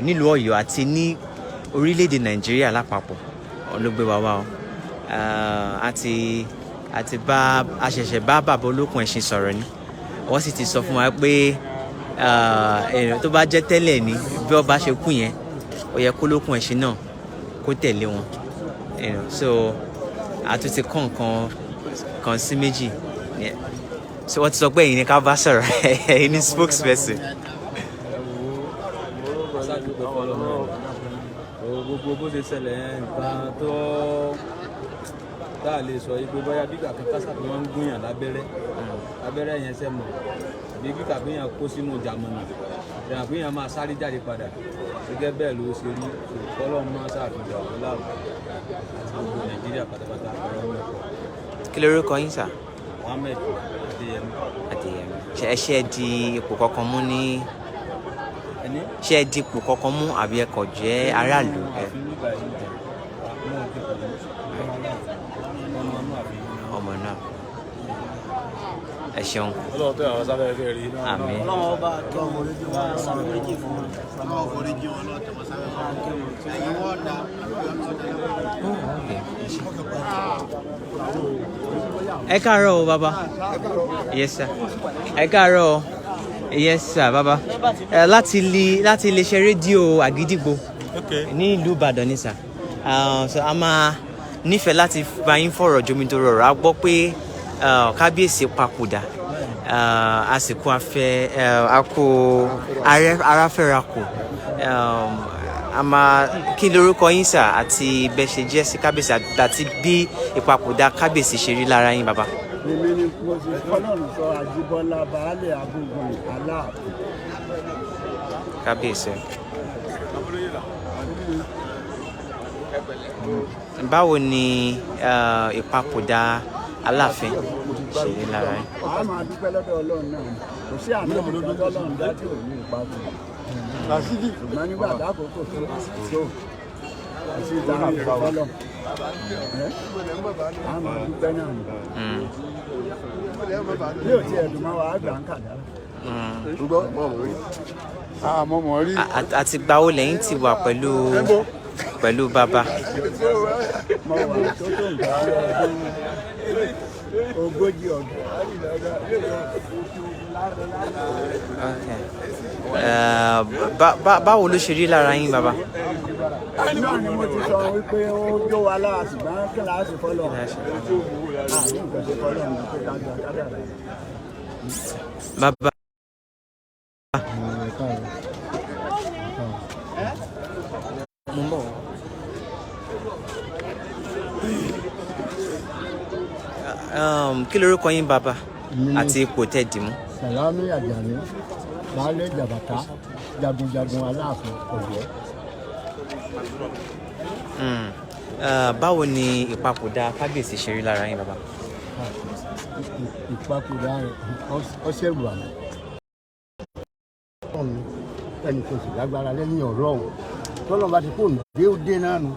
nílùú Ọ̀yọ́ àti ní orílẹ̀-èdè Nàìjíríà lápapọ̀ ló gbé wa wá o. A ṣẹ̀ṣẹ̀ bá bàbá olókùn ẹṣin sọ̀rọ̀ ni wọ́n sì ti sọ fún wa pé tó bá jẹ́ tẹ́lẹ̀ ni bí ọba ṣe kú yẹn ó yẹ kó lókùn ẹṣin náà kó tẹ̀lé wọn, so a tún ti kọ́ nǹkan kan sí méjì, so wọ́n ti sọ pé ẹ̀yin ni ká bá sọ̀rọ̀ ẹ̀yin ni spokesperson. Gbogbo bó ṣe ṣẹlẹ̀ yẹn nǹkan tó tá a lè sọ yìí pé bóyá bí kàkà kásá pé wọ́n ń gúnyàn lábẹ́rẹ́ yẹn ṣe mọ̀ bí kíkà pé yàn kó sínú jàmọ̀nà ìyàn pé yàn máa sáré jáde padà gẹ́gẹ́ bẹ́ẹ̀ ló ṣe rí Ọlọ́run máa ṣàfihàn àwọn láàbù àti gbogbo Nàìjíríà pátápátá ọ̀rọ̀ mẹ́kọ̀ọ́. Kí lorúkọ yín sà? Mohammed Adeyemi. Ṣé ẹ di ipò kankan mú ní ṣé ẹ di ipò kankan mú àbí ẹ kò jẹ́ aráàlú? Ọmọ náà ẹ ṣeun. Ọlọ́run tó àwọn sábẹ́ fẹ́ rí. Àmín. Ọlọ́run ọba kí ọmọ orí jù wọn sàmóríjì fún wọn. Ọlọ́run orí jù wọn lọ́tọ̀ wọn sábẹ́ fún wọn. Ẹ̀yin wọ́n dá. Ẹ káàárọ̀ o bàbá. Yes sir. Ẹ káàárọ̀ o. Yes sir bàbá. Láti iléeṣẹ́ rédíò Àgídìgbò ní ìlú Ìbàdàn ní sà. So a máa nífẹ̀ẹ́ láti bá yín fọ̀rọ̀ jomitoro ọ̀rọ̀. A gbọ́ pé kábíyèsí papòdà àsìkò àkó aráfẹ́rakù. Kí lorúkọ yín sà àti bẹ́ẹ̀ ṣe jẹ́ sí kábíyèsí àti bí ìpapòdà kábíyèsí ṣe rí lára yín bàbá? Èmi ni mo sì fọ́lọ́run sọ Àjíbọ́lá baálé Agogun Aláàfin. Kábíyèsí. Báwo ni ìpapòdà Aláàfin ṣe rí lára yín? A máa dúpẹ́ lọ́dọ̀ Ọlọ́run náà. Kò sí àmì ìdúpẹ́ Ọlọ́run dájú òní ìpapòdà. Ṣùgbọ́n nígbà dákòókò tó àti ìdáhùn ìfọlọ́. A máa dúpẹ́ náà ni. Bí ò tiẹ̀ dùn máa wà á gbà ń kàdára. Àti gbà wo lẹ́yìn ti wà pẹ̀lú bàbá? Mo wà tó nǹkan ọdún 40 ọdún. Báwo ló ṣe rí lára yín bàbá? Náà ni mo ti sọ wípé ó jó wa lára ṣùgbọ́n kí láà ṣe fọ́lọ́. Àní nǹkan ṣe fọ́lọ́ ní pé ká gba kádàrá. Bàbá. Kí lorúkọ yín bàbá àti ipò tẹ́ dì mú? Sàlámì Àjàní, baálé Jàbàtà, jagunjagun Aláàfin Ọ̀yọ́. Báwo ni ìpapòdà kábíyèsí ṣe rí lára yín bàbá? Ìpapòdà ọ̀sẹ̀ wà ní. Ẹnì kan sì lágbára lẹ́yìn ọ̀rọ̀ ọ̀hún. Tọ́lọ́ bá ti kó ǹdé òde náà nù.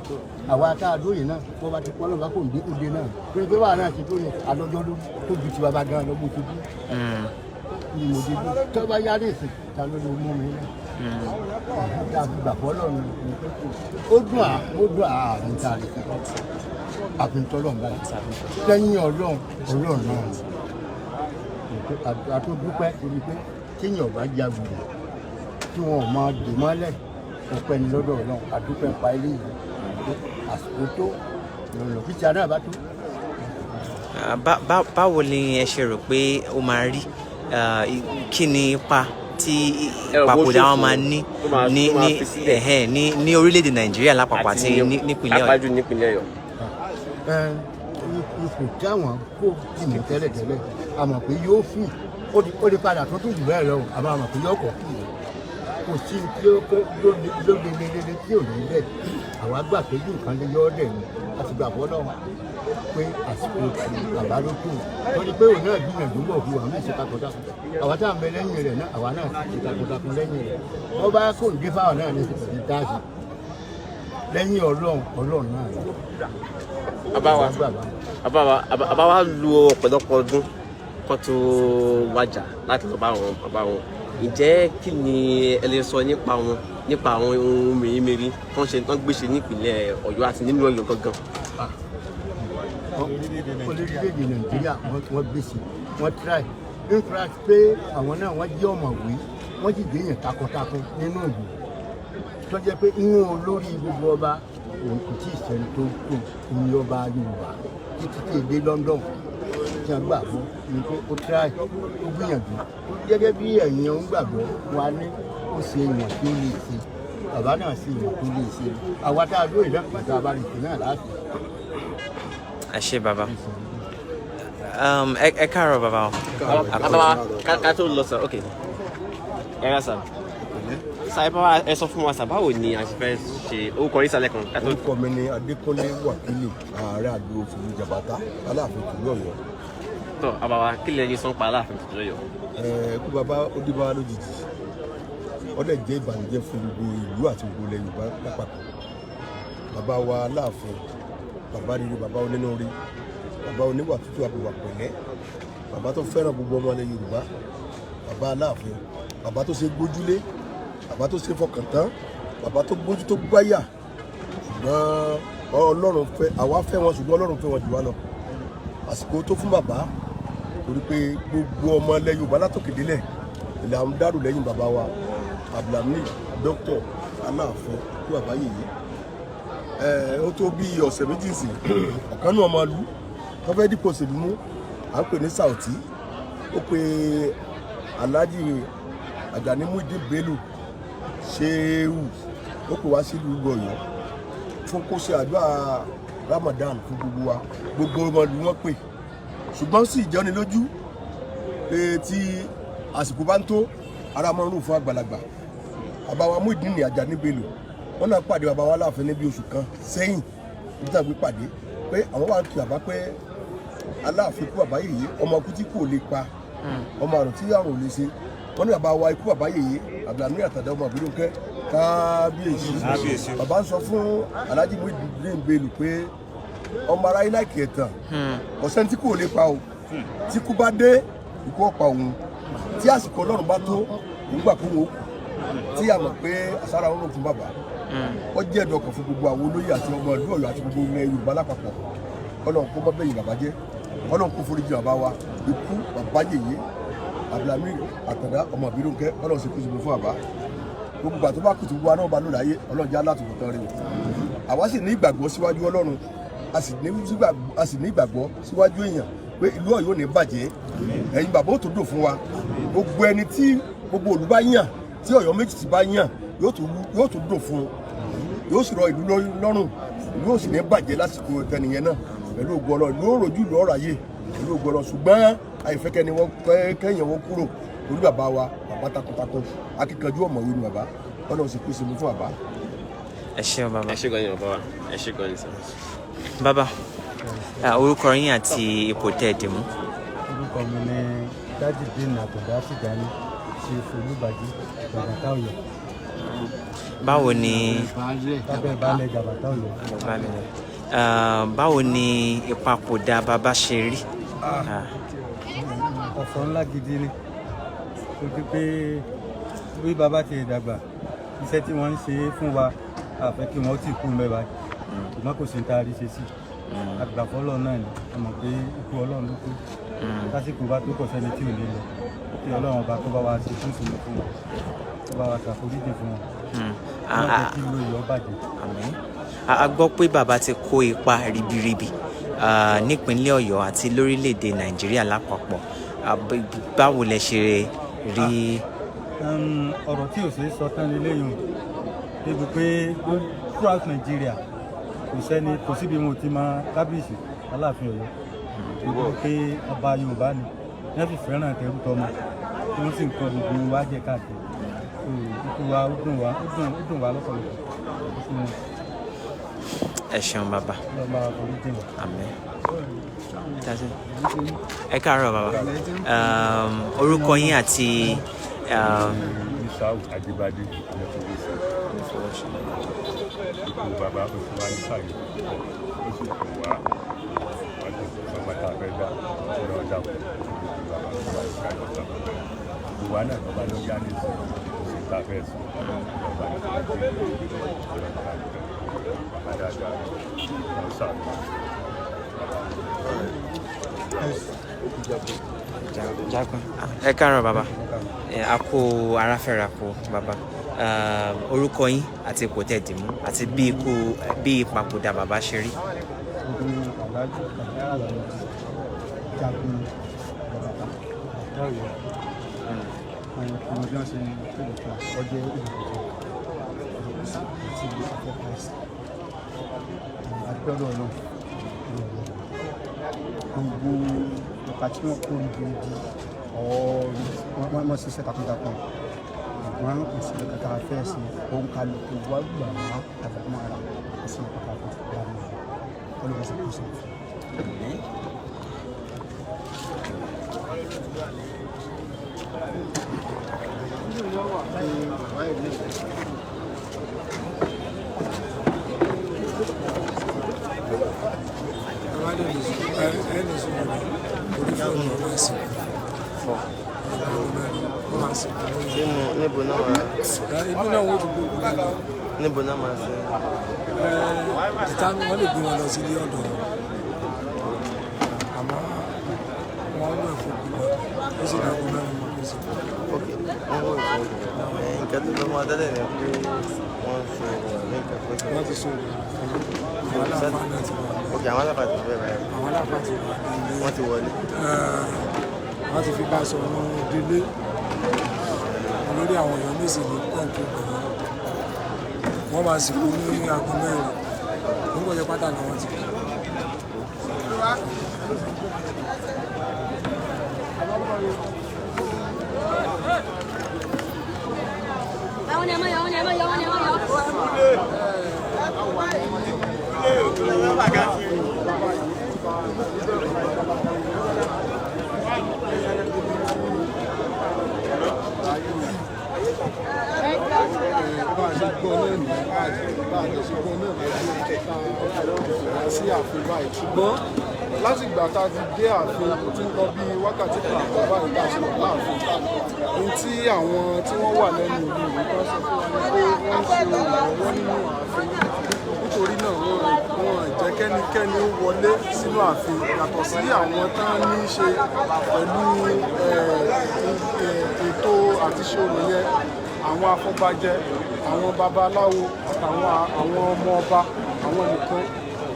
Àwa tá a dóye náà, wọ́n bá ti pọ́n lọ́ba kó ǹdé òde náà. Pé pé wàhálà náà ti tó yẹ àlọ́jọ́ ló tó ju ti bàbá gan-an lọ́gbó ti dú. Ni mo dé dú. Tọ́ bá yára èsì, ta ló lè mú mi náà? Àgbàpọ̀ lọ́run ó dùn àrùn tá a lè fi àfintọ́lọ́ ńlá lẹ́yìn ọlọ́run náà àtúndúpẹ́ torí pé kéèyàn bá jagun tí wọn ò máa dè mọ́lẹ̀ ọpẹ́ ni lọ́dọ̀ ọlọ́run àdúpẹ́ pa ilé yìí àsìkò tó lọ́nà kí tí a náà bá tó. Báwo ni ẹ ṣe rò pé ó máa rí kí ni ipa tí ìpapòdà wọn máa ní orílẹ̀-èdè Nàìjíríà lápapọ̀ àti nípínlẹ̀ Ọ̀yọ́? Ipò tí àwọn kó ìmọ̀ tẹ́lẹ̀tẹ́lẹ̀ a mọ̀ pé yóò fún ó lè padà tó tún jù bẹ́ẹ̀ lọ àmọ́ àmọ̀ pé yóò kọ̀ kò sí tí ó lóde lélẹ́lẹ́ tí ò ní bẹ́ẹ̀ àwa gbà pé bí nǹkan lè yọ ọ́ dẹ̀ ni a ti gbà bọ́ náà pé àsìkò ti bàbá ló kù wọ́n ní pé òun náà gbìyànjú bọ̀ fún wa ní ìṣe takuntakun àwa tá à ń bẹ lẹ́yìn rẹ̀ náà àwa náà ti ṣe takuntakun lẹ́yìn rẹ̀ wọ́n bá kó ìdí fáwọn náà ní ìṣe dáàsì lẹ́yìn ọlọ́run náà. àbáwá lu ọ̀pọ̀lọpọ̀ ọdún kó tó wájà láti lọ bá wọn bàbá wọn ǹjẹ́ kí ni ẹ lè sọ nípa wọn nípa àwọn ohun mèremère tó ń ṣe tán gbéṣe nípìnlẹ̀ Ọ̀yọ́ àti nínú Ọ̀yọ́ gangan. orílẹ̀-èdè Nàìjíríà wọ́n gbèsè wọ́n try in fact pé àwọn náà wọ́n jẹ́ ọ̀mọ̀wé wọ́n sì gbéyàn takuntakun nínú ìlú tó jẹ́ pé inú olórí gbogbo ọba òun kò tí ì sẹ́ni tó kù ní ọba Yorùbá títí tí èdè London tí wọ́n gbàgbọ́ ni pé ó try ó gbìyànjú gẹ́gẹ́ bí ẹ̀yin ń gbàgbọ́ wa ní ó ṣe ìwọ̀n tí ó lè ṣe bàbá náà ṣe ìwọ̀n tó lè ṣe àwa tá a dúró ìdẹ́kùnrin abáríkì náà láti. ẹ ṣé bàbá ẹ káàárọ̀ bàbá o. bàbá ká tó lọ sọ ok ẹ rà sà sáyẹ́pá ẹ sọ fún wa sà báwo ni a ṣe fẹ́ ṣe orúkọ yìí sálẹ̀ kan. orúkọ mi ni Adékúnlé Wákìlì ààrẹ àdó òfin Jàbátá Aláàfin ìlú Ọ̀yọ́. tọ àbàwà kí lè ní sọ́npa Aláàfin ìlú Ọ̀yọ́. kú bàbá ó dé bá lójijì ó dẹ̀ jẹ́ ìbànújẹ́ fún gbogbo ìlú àti gbogbo ilẹ̀ Yorùbá lápapọ̀. bàbá wa Aláàfin bàbá rere bàbá onínúure bàbá oníwà tútù àbùwà pẹ̀lẹ́ bàbá tó fẹ́ràn gbogbo ọmọ ilẹ̀ Yorùbá bàbá Aláàfin bàbá tó ṣe gbójúlé bàbá tó ṣe fọkàn tán bàbá tó gbójú tó gbáyà ṣùgbọ́n Ọlọ́run fẹ́ àwa fẹ́ wọn ṣùgbọ́n Ọlọ́run fẹ́ wọn jù wá lọ àsìkò tó fún bàbá torí pé gbogbo ọmọ ilẹ̀ Yorùbá látòkè délẹ̀ ilẹ̀ àwọn dárò lẹ́yìn bàbá wa Abdulhamid dókítà Aláàfin tó bàbá yèyé ó tó bí ọ̀sẹ̀ méjì sí ọ̀kan náà máa lu wọ́n fẹ́ dípò òṣèlú mú à ń pè ní Saoti ó pe Alhaji Ajani Muideen Bello Ṣéhù ó pè wá sílùú Ọ̀yọ́ fún kó ṣe àdúrà Ramadan fún gbogbo wa gbogbo ọmọ ìlú wọn pè ṣùgbọ́n sì jẹ́ni lójú pé tí àsìkò bá ń tó ara máa ń rò fún àgbàlagbà bàbá wa Muideen Ajani Bello wọn náà pàdé bàbá wa Aláàfin ní bí oṣù kan sẹ́yìn nígbà gbé pàdé pé àwọn wà kí bàbá pé Aláàfin kú bàbá yèyé ọmọ ọkú tí kò lè pa ọmọ àrùn tí àrùn ò lè ṣe wọn ní bàbá wa ikú bàbá yèyé Abdulhamid Àtàndá ọmọ àbúrò kẹ kábíyèsí bàbá ń sọ fún Alhaji Muideen Bello pé ọmọ aráyé láìkì ẹ̀tàn ọ̀sẹ̀ tí kò lè pa o tí kú bá dé ikú ọ̀pá òun tí àsìkò Ọlọ́run bá tó nígbà kó wọn tí a mọ̀ pé àsára wọn ló fún bàbá ó jẹ́ ẹ̀dọ̀ ọkàn fún gbogbo àwọn olóyè àti ọmọ ìlú Ọ̀yọ́ àti gbogbo ilẹ̀ Yorùbá lápapọ̀ Ọlọ́run kó má bẹ̀yìn bàbá jẹ́ Ọlọ́run kó foríjì bàbá wa ikú bàbá yèyé Abdulhamid Àtàndá ọmọ àbírò kẹ Ọlọ́run sì kú síbi fún bàbá gbogbo ìgbà tó bá kùtù gbogbo anáwó bá lò láyé Ọlọ́run jẹ́ alátùkù tán rẹ̀ àwa sì ní ìgbàgbọ́ síwájú Ọlọ́run a sì ní ìgbàgbọ́ síwájú èèyàn pé ìlú Ọ̀yọ́ ò ní bàjẹ́ ẹ̀yin bàbá ó tó dò fún wa gbogbo ẹni tí gbogbo olú bá yàn tí Ọ̀yọ́ méjì ti bá yàn yóò tún dùn fún un yóò sì rọ ìlú lọ́rùn yóò sì ní bàjẹ́ lásìkò tẹnìyẹn náà pẹ̀lú ògo Ọlọ́run yóò rojú ìlú ọ̀rọ̀ ayé pẹ̀lú ògo Ọlọ́run ṣùgbọ́n àìfẹ́kẹ́ ni wọ́n kẹ́yìn wọn kúrò orí bàbá wa bàbá takuntakun akíkanjú ọ̀mọ̀wé ni bàbá Ọlọ́run sì kú sí mi fún bàbá. ẹ ṣé o bàbá. ẹ ṣé gan ni bàbá wa ẹ ṣé gan ni sà. bàbá orúkọ yín àti ipò tẹ́ ẹ dì mú. orúkọ mi ni Tajudeen Àtàndá Tìjání ṣe Olúbàjí Jàbátá Ọ̀yọ́. báwo ni lábẹ́ baálẹ̀ Jàbátá Ọ̀yọ́. báwo ni ìpapòdà bàbá ṣe rí. ọ̀fọ̀ ńlá gidi ni ó ti pé bí bàbá ti dàgbà iṣẹ́ tí wọ́n ń ṣe fún wa àfẹ́ kí wọ́n ti kú mẹ́wàá ṣùgbọ́n kò sí ní taari ṣe sí àgbàfọ́ Ọlọ́run náà ni a mọ̀ pé ikú Ọlọ́run ló kú lásìkò bá tó kọ̀ sẹ́ni tí ò lè lọ kí Ọlọ́run ọba kó bá wa ṣe fún ìsinmi fún wọn kó bá wa ṣàforíjì fún wọn wọ́n jẹ́ kí ìlú Ọ̀yọ́ bàjẹ́. a gbọ́ pé bàbá ti kó ipa ribiribi nípínlẹ̀ Ọ̀yọ́ àti lórílẹ̀‐èdè Nàìjíríà lápapọ̀ báwo lẹ ṣe rí. ọ̀rọ̀ tí ò ṣe é sọ tán lélẹ́yìn débi pé throughout Nàìjíríà kò síbi mo ti mọ kábíyèsí Aláàfin Ọ̀yọ́ débi pé ọba Yorùbá ni wọ́n sì fẹ́ràn tẹrú tọmọ tí wọ́n sì ń kọ́ gbogbo wa jẹ káàkiri ikú wa ó dùn wá lọ́pọ̀lọpọ̀. Ẹ ṣeun bàbá. Àmín. Ẹ káàárọ̀ bàbá. Orúkọ yín àti Ìṣàwù Àjíbádé ikú bàbá oṣù wa ní sàyè ó sì kù wá ọgbà tá a fẹ́ dá ọ̀rọ̀ ọjà kù bàbá tó wà ní káyọ̀ ọ̀sán gbogbo wa náà lọ́ba ló yá ní ìsìn oṣù tá a fẹ́ sùn ọba ní ìsìn tí ó ń gbé ọ̀rọ̀ bàbá dáadáa ọ̀sán. Ẹ káàárọ̀ bàbá. A kó ara fẹ́ra kó bàbá. Orúkọ yín àti ipò tẹ́ dì mú àti bí ìpapòdà bàbá ṣe rí. Gbogbo ọ̀pá tí wọ́n kó níbi wọ́n ṣiṣẹ́ takuntakun wọ́n kò sí kàkà fẹ́ sí ohun kálukú wá gbà wá àbúkú ara kò sí kàkà fẹ́ sí ìlànà olùkọ́sí kò sí. Níbo náà máa ibi náà wọ́n ti gbogbo níbo náà máa ṣe. ìta wọ́n lè gbé wọn lọ sí ilé ọ̀dọ̀ àmọ́ wọ́n wọ̀ fún gbogbo ó sì dàgbọ́ mẹ́rin mọ́ kó sí. Ok, wọ́n wọ̀ fún nǹkan tó lọ́mọ adálẹ̀ ni pé wọ́n ṣe ní nǹkan tó ṣe. wọ́n ti ṣe ok, àwọn alábàá ti bẹ̀rẹ̀ báyìí. àwọn alábàá ti wọ́n ti wọlé. wọ́n ti fi bá a sọ̀rọ̀ délé lórí àwọn èèyàn méjì ní pọ́ǹpù pẹ̀lú wọ́n máa sì kú ní aago mẹ́rin nígbà ọjọ́ pátá làwọn ti kú. sí ààfin báyìí ṣùgbọ́n láti ìgbà tá a ti dé ààfin tí ń lọ bí wákàtí kan àbọ̀ báyìí tá a ṣe wà láàfin ohun tí àwọn tí wọ́n wà lẹ́nu ìlú ìlú kan sọ fún wa ni pé wọ́n ń ṣe ìrànwọ́ nínú ààfin nítorí náà wọ́n jẹ́ kẹ́nikẹ́ni ó wọlé sínú ààfin yàtọ̀ sí àwọn tán ní í ṣe pẹ̀lú ètò àti ṣòro yẹn àwọn afọbajẹ àwọn babaláwo àtàwọn ọmọ ọba àwọn nìkan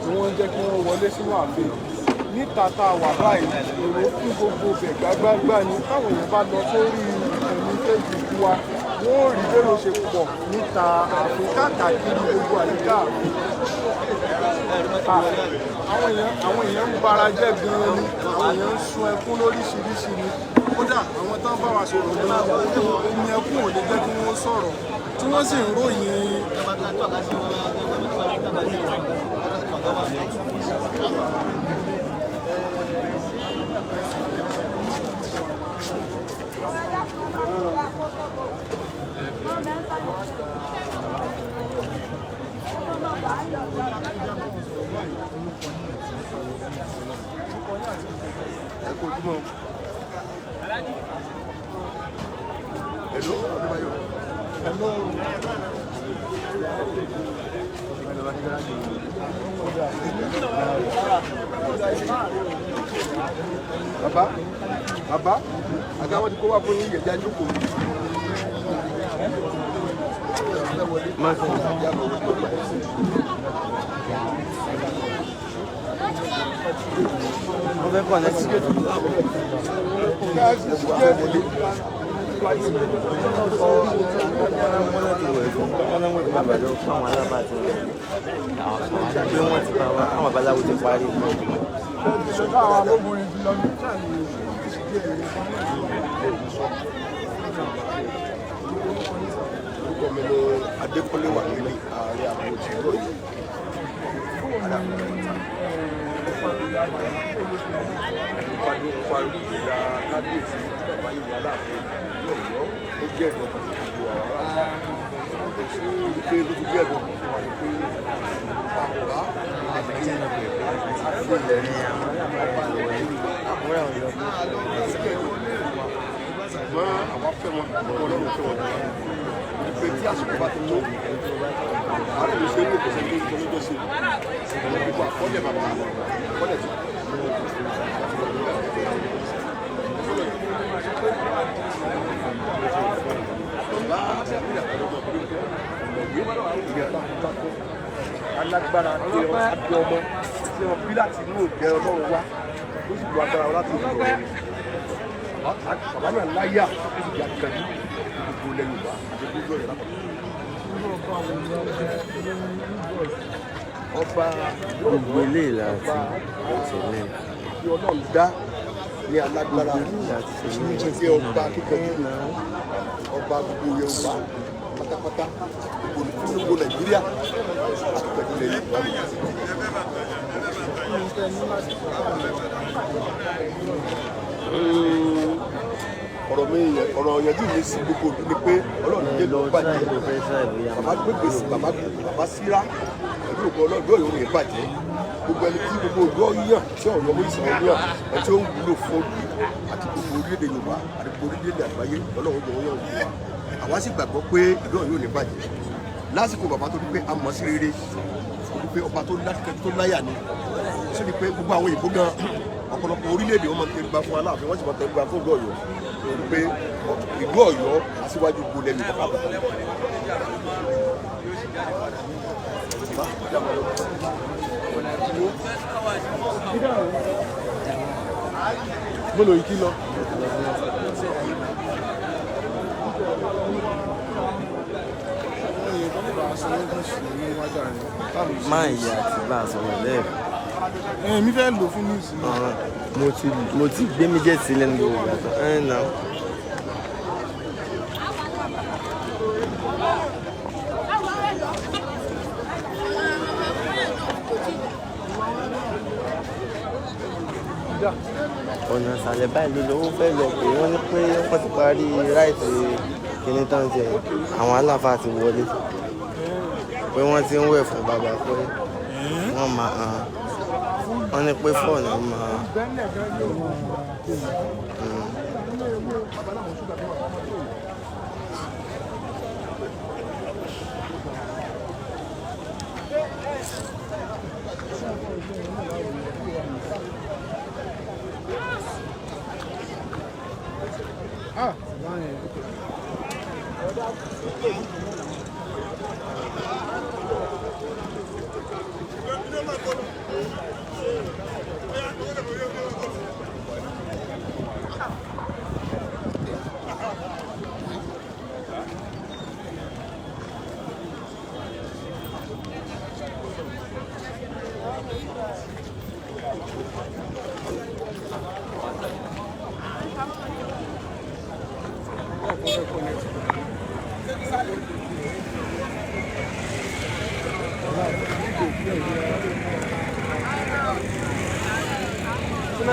ni wọ́n jẹ́ kí wọ́n wọlé sínú ààfin níta tá a wà báyìí èrò fún gbogbo bẹ̀ gbágbágbá ni káwọn èèyàn bá lọ sórí ìkànnì Facebook wa wọ́n rí bẹ́ẹ̀ ló ṣe pọ̀ níta ààfin káàkiri gbogbo àyíká àwọn èèyàn ń bara jẹ́ gan-an ni àwọn èèyàn ń sun ẹkún lóríṣiríṣi ni kódà àwọn tán bá wa sọ̀rọ̀ gan omi ẹkún ò lè jẹ́ kí wọ́n sọ̀rọ̀ tí wọ́n sì ń ròyìn bàbá àtàwọn tí kò wá fún yín ìyẹ̀já jókòó. Wọ́n fẹ́ kọ́ lẹ́sí. Àwọn babaláwo ti parí. Adékúnlé wà nílé ààrẹ àwọn òṣèlú yìí. Ìpàdé parí ìyá kábíyèsí bàbá yìí wà láàfin ní Ọ̀yọ́ ó jẹ́ ẹ̀dùn ọkàn gbogbo àwọn ará. Ìpè ló ti jẹ́ ẹ̀dùn ọkàn fún wa ni pé bàbá àti ilẹ̀ ṣùgbọ́n àwọn afẹ́ wọn Ọlọ́run fẹ́ wọn dára. Ìpè tí àsìkò bá ti tó àwọn ìṣe ní ìpèsè ní ìjọba sí gbogbo àkọọ́lẹ̀ bàbá àkọọ́lẹ̀ tí. Alágbára tí wọn àbí ọmọ tí wọn bí láti inú ìgbẹ́ Ọlọ́run wá ó sì lu agbára wọn láti ìlú ọ̀rẹ́ bàbá náà láyà ó sì di akẹ́kọ̀ọ́ gbogbo ilẹ̀ Yorùbá àti gbogbo ọ̀rẹ́ lápapọ̀. Ọba gbogbo ilé láti tẹ̀lé tí Ọlọ́run dá ní alágbára tí ọba kíkọjú ọba gbogbo Yorùbá pátápátá gbogbo Nàìjíríà àti pẹ̀lú ilẹ̀ Yorùbá. ọ̀rọ̀ yẹn jù mí sí gbogbo òbí ni pé Ọlọ́run dé lọ bàjẹ́ bàbá gbégbèsè bàbá síra pẹ̀lú ògbó Ọlọ́run yóò ní ìbàjẹ́ gbogbo ẹni tí gbogbo ògbó yàn tí ọ̀rọ̀ ọmọ ìsìn yàn ẹ tí ó ń wúlò fún òbí àti gbogbo orílẹ̀-èdè Yorùbá àti gbogbo orílẹ̀-èdè àgbáyé Ọlọ́run jọ̀wọ́ yàn wù wá àwa sì gbàgbọ́ pé ìlú Ọ̀yọ́ yóò ní bàjẹ́ lásìkò bàbá tó ní pé a mọ̀ sí rere tó ní pé ọba tó láyà ni tó ní pé gbogbo àwọn ìbò gan ọ̀pọ̀lọpọ̀ orílẹ̀-èdè wọn máa ń tẹ̀lé gba fún Aláàfin wọ́n sì máa ń tẹ̀lé gba fún ìlú Ọ̀yọ́ torí pé ìlú Ọ̀yọ́ aṣíwájú gbolẹ̀ mi bàbá bàbá. Mélòó yìí kí lọ? máa yẹ àti bá a sọ̀rọ̀ lẹ́ẹ̀kan. Mi fẹ́ lò fún news náà. mo ti gbé méjèèjì sílẹ̀ ní gbogbo ìgbà tó náà. ọ̀nà ìsàlẹ̀ báyìí ló lówó fẹ́ lọ pé wọ́n ní pé wọ́n ti parí ráìtì kìíní tán jẹ àwọn aláfa ti wọlé pé wọ́n ti ń wẹ̀ fún bàbá pé wọ́n máa hàn wọ́n ní pé fọ́ọ̀nù máa.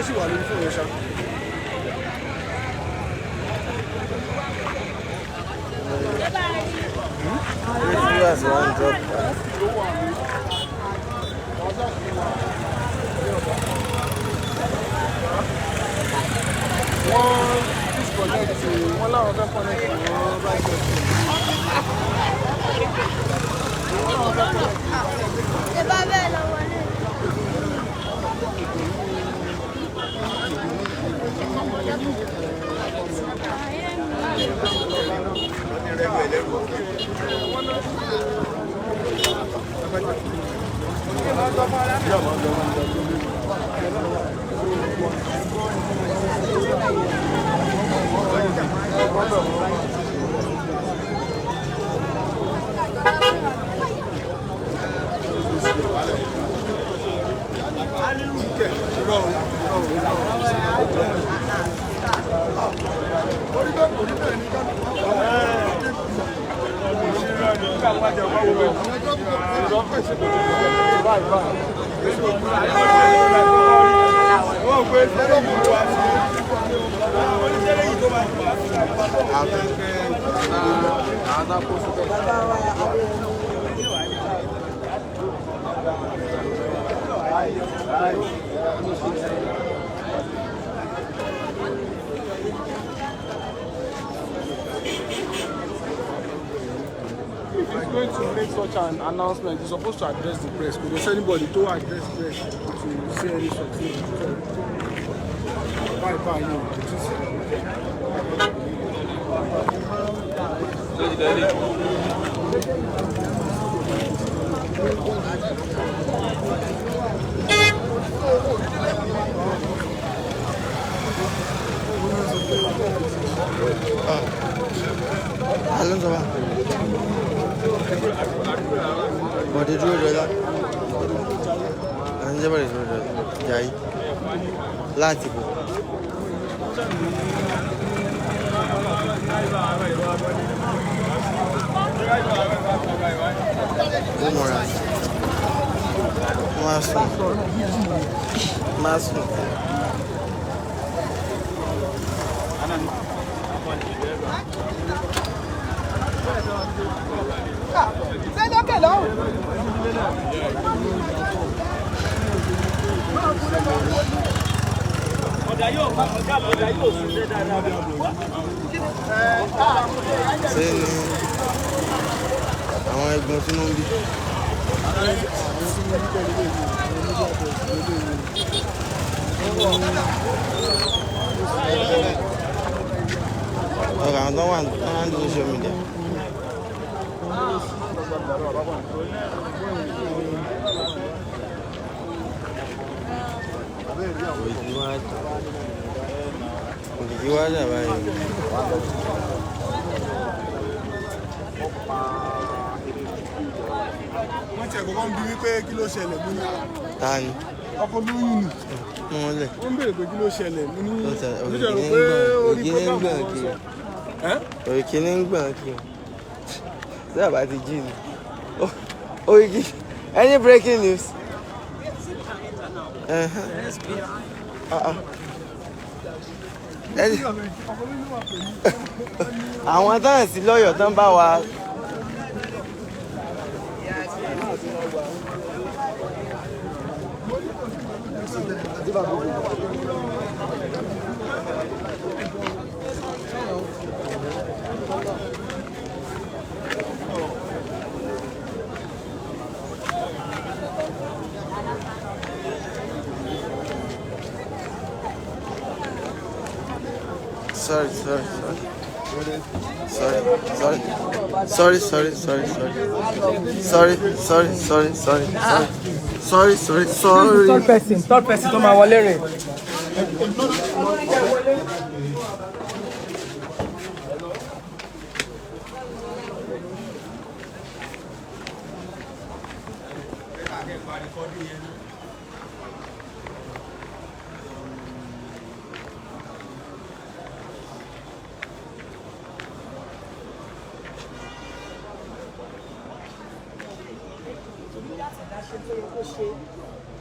Sì wà lórí fóònù ṣá. Viewers wan drop wọ́n disconnect wọ́n láwọn fẹ́ connect wọ́n bá jẹ́ ẹ bá bẹ́ẹ̀ lọ wọlé. If he's going to make such an announcement, he's supposed to address the press. Could there's anybody to address the press to say any such thing? Bye, What did you do that? And never is Jai. Latigo. Àwọn ẹ̀gbọ́n tí wọ́n ń bí. Ọ̀rọ̀ àwọn tó wà ní social media. Òkìkí wá jà báyìí. Wọ́n ti ẹ̀kọ́ kan bí wípé kí ló ṣẹlẹ̀ mú ní Ta ni? ọkọ̀ lóyún nì. Wọ́n lẹ̀. Wọ́n ń béèrè pé kí ló ṣẹlẹ̀ mú ní òkìkí ní gbọ̀n kiri. Òkìkí ní gbọ̀n kiri. Ṣé àbá ti jí ni? Òkìkí, any breaking news? Àwọn táwọn sí lọ́yọ̀ tán bá wa. Sorry. Third person tó máa wọlé rẹ̀.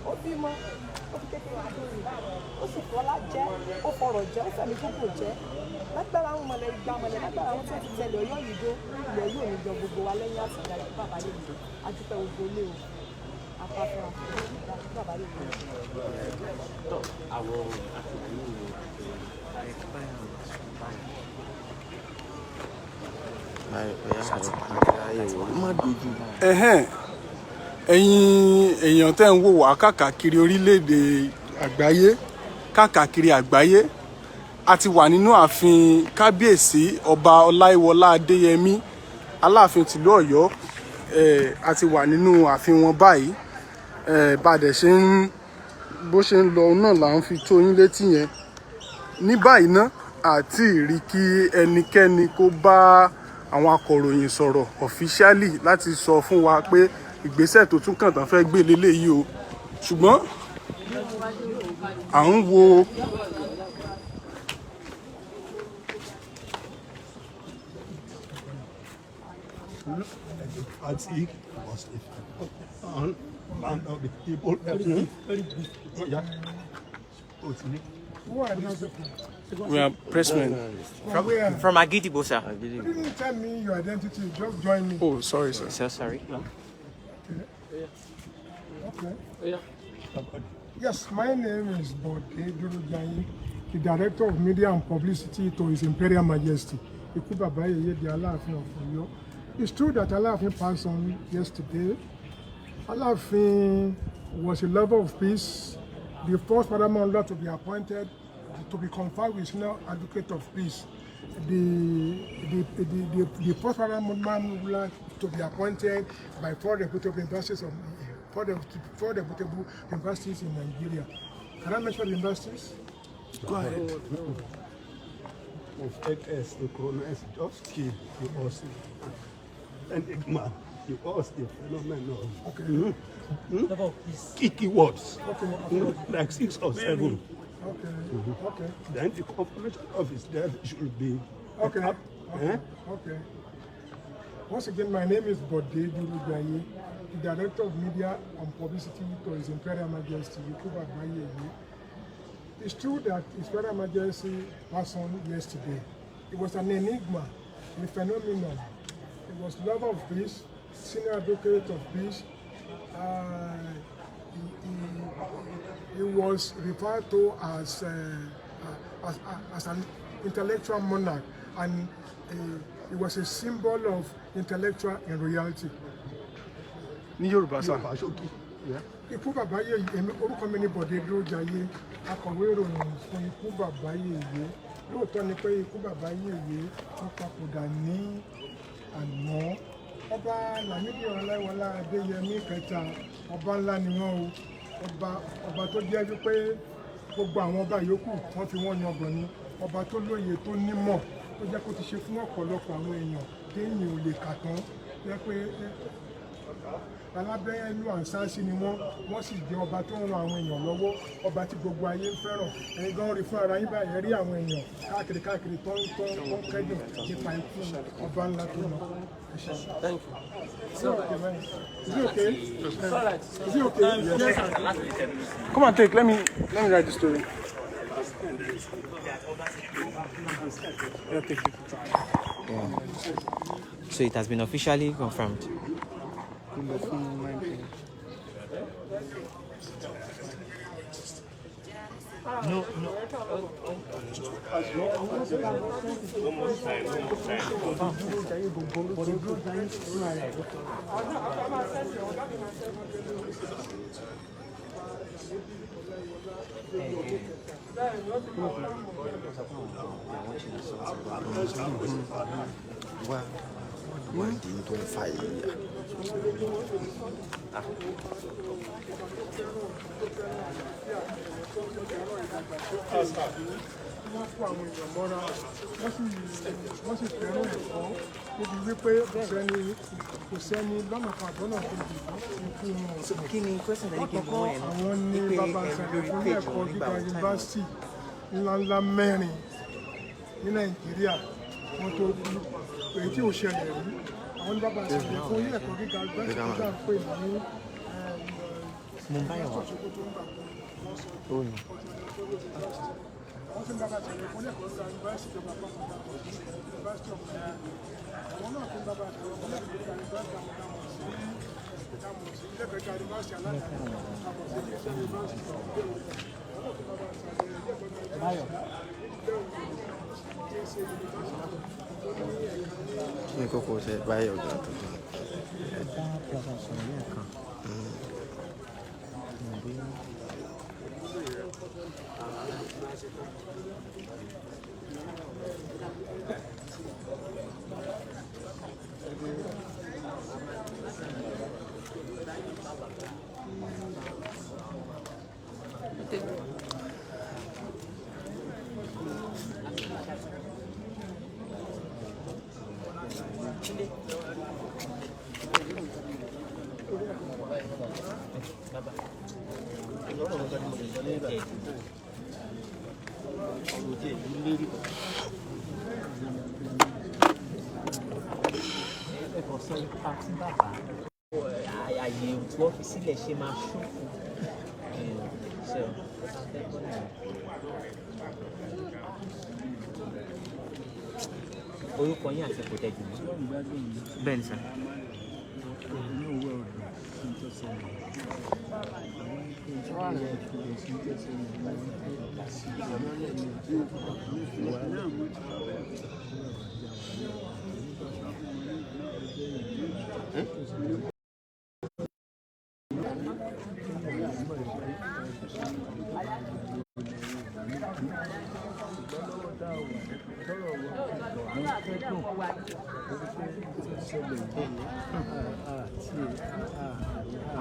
Ó bímọ, ó fi kékeré àdúrà, ó sì fọlá jẹ́, ó fọrọ̀ jẹ́, ó fẹ̀mí gbogbo jẹ́. Lágbára àwọn mọ̀lẹ́ ìgbà mọ̀lẹ́ lágbára àwọn tí wọ́n ti tẹ̀lé Ọ̀yọ́ yìí dó, ilẹ̀ yóò ní jọ gbogbo wa lẹ́yìn àtìgbà yìí bàbá lè lò. Adúpẹ́ gbogbo ilé o. Apáfẹ́ àfẹ́ bàbá lè lò. Àwọn ẹ̀yin èèyàn tẹ́ ń wò wá káàkiri orílẹ̀-èdè àgbáyé káàkiri àgbáyé a ti wà nínú ààfin kábíyèsí ọba ọláìwọlá adéyẹmí aláàfin tìlú Ọ̀yọ́ a ti wà nínú ààfin wọn báyìí bá dẹ̀ ṣe ń bó ṣe ń lọ náà là ń fi tó yín létí yẹn ní báyìí ná àti rí kí ẹnikẹ́ni kó bá àwọn akọ̀ròyìn sọ̀rọ̀ ọ̀fíṣálì láti sọ fún wa pé ìgbésẹ̀ tó tún kàn tán fẹ́ gbé leléyìí o ṣùgbọ́n à ń wo Fatigue was on man of the people. Who are these people? we are pressmen. From where? From Agidigbo, sir. You didn't tell me your identity, just join me. Oh, sorry, sir. So sorry. Okay. Yes, my name is Bode Durujayi, the Director of Media and Publicity to His Imperial Majesty, Ikú Baba Yeye, the Alaafin of Oyo. It's true that Alaafin passed on yesterday. Alaafin was a lover of peace, the first paramount to be appointed to be conferred with senior advocate of peace, the first paramount ruler to be appointed by four reputable universities in Nigeria. Can I mention the universities? Go ahead. Of XS, the corona is just key to us. And Igma, you ask the phenomenon. Okay. Key words. Okay. Like 6 or 7. Okay. Okay. Then the confirmation office there should be. Okay. Okay. Once again, my name is Bode Durujayi, the Director of Media and Publicity to His Imperial Majesty, Ikú Baba Yeye. It's true that His Imperial Majesty passed on yesterday. It was an enigma, a phenomenon. He was lover of peace, senior advocate of peace. He was referred to as an intellectual monarch, and he was a symbol of intellectual in reality. Ní Yorùbá sá. Ikú Baba Yeye, orúkọ mi ni Bode Durujayi, akọ̀wé ìròyìn fún Ikú Baba Yeye. Lóòótọ́ ni pé Ikú Baba Yeye wọ́n papòdà ní àná. Ọba Lamidi Adeyemi kẹta, ọba ńlá ni wọ́n o. Ọba tó jẹ́ wípé gbogbo àwọn ọba yòókù wọ́n fi wọ́n yangàn ni. Ọba tó lóye tó nímọ̀ tó jẹ́ kó ti ṣe fún ọ̀pọ̀lọpọ̀ àwọn èèyàn téèyàn ò lè kà tán. Jẹ́ pé alábẹ́ ẹnu àǹsáàsì ni wọ́n sì jẹ́ ọba tó ń ran àwọn èèyàn lọ́wọ́, ọba tí gbogbo ayé ń fẹ́ràn. Ẹ̀yin gan rí fún ara yín báyìí rí àwọn èèyàn káàkiri tó ń kẹ́dùn nípa ikú ọba ńlá tó lọ. Thank you. Is it okay, man? Is it okay? It's all right. Is it okay? Yes. Come and take. Let me write the story. Yeah. So it has been officially confirmed. No. Ìwádìí tó ń fa ìyà. Wọ́n fún àwọn èèyàn mọ́ra, wọ́n sì fẹ́ràn ẹ̀kọ́ níbi wípé kò sẹ́ni lọ́nà kan àbọ́nà tó dì fún wọn. Kí ni question ẹni kí n mọ̀ ẹ́ náà? Àwọn ní bàbá ìṣẹ̀lẹ̀ fún ẹ̀kọ́ gíga yunifásitì ńláńlá 4 ní Nàìjíríà wọ́n tó kú, èyí tí ò ṣẹlẹ̀ rí. Àwọn ní bàbá ìṣẹ̀lẹ̀ fún ẹ̀kọ́ gíga yunifásitì náà pè ní Mumbai wa. Oh no. wọ́n ti ń bàbá ìṣẹ̀lẹ̀ fún ẹ̀kọ́ gíga yunifásitì ìjọba àpapọ̀ yunifásitì ọ̀pọ̀ àwọn náà ti ń bàbá ìṣẹ̀lẹ̀ fún ẹ̀kọ́ gíga yunifásitì Ní kókó ṣe báyọ̀ gan tó dùn. Baba. ẹ̀kọ́ sọ ipa tí bàbá àyè tí wọ́n fi sílẹ̀ ṣe máa ṣòfò ṣe orúkọ yín àti ipò tẹ́jú mi. Bẹ́ẹ̀ ni sà.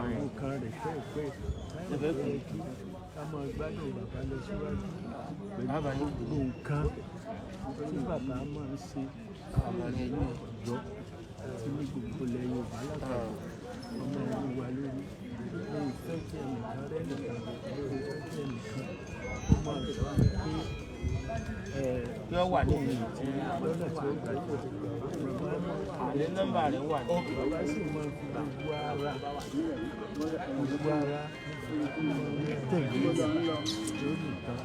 àwọn kan rẹ̀ pẹ́ẹ́pẹ́ ẹ̀fẹ́ kí ká máa gbádùn bàbá lọ síwájú pẹ̀lú gbogbo nǹkan tí bàbá máa ń ṣe àwọn ẹ̀yìn ọ̀dọ́ àti ní gbogbo ilẹ̀ Yorùbá lápapọ̀ ọmọ ẹ̀yìn wa lórí ní ìfẹ́ kí ẹnìkan rẹ̀ nìkan lórí ìfẹ́ kí ẹnìkan ó máa sọ pé yóò wà ní ìlú tí lọ́nà tí ó gbà yóò ti gbà àlẹ́ nọ́mbà rẹ̀ wà ní ọkọ̀ wá sì máa fi gbogbo ara tẹ̀lé lórí ìtàn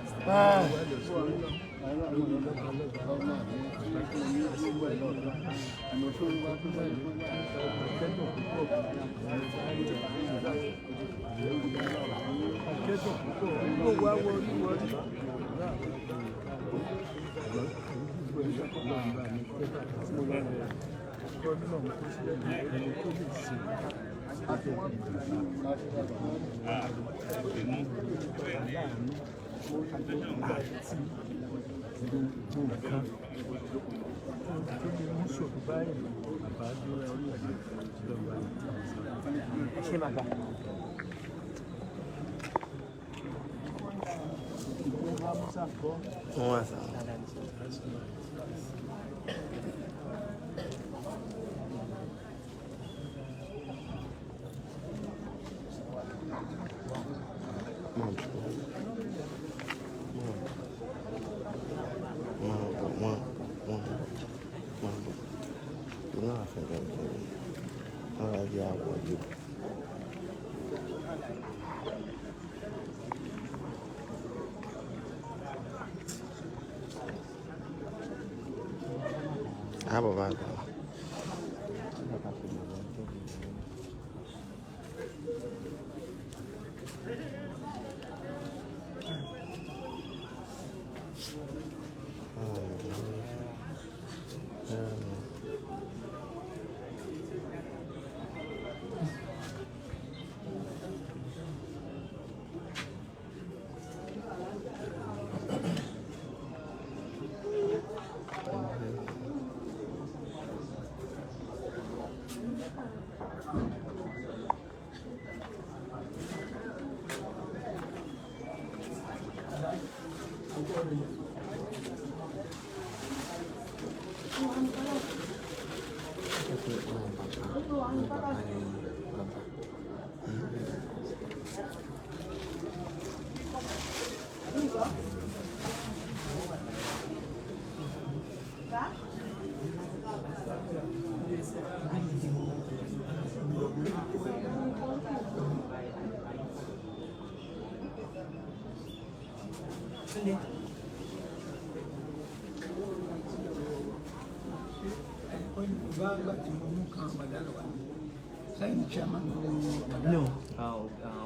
No,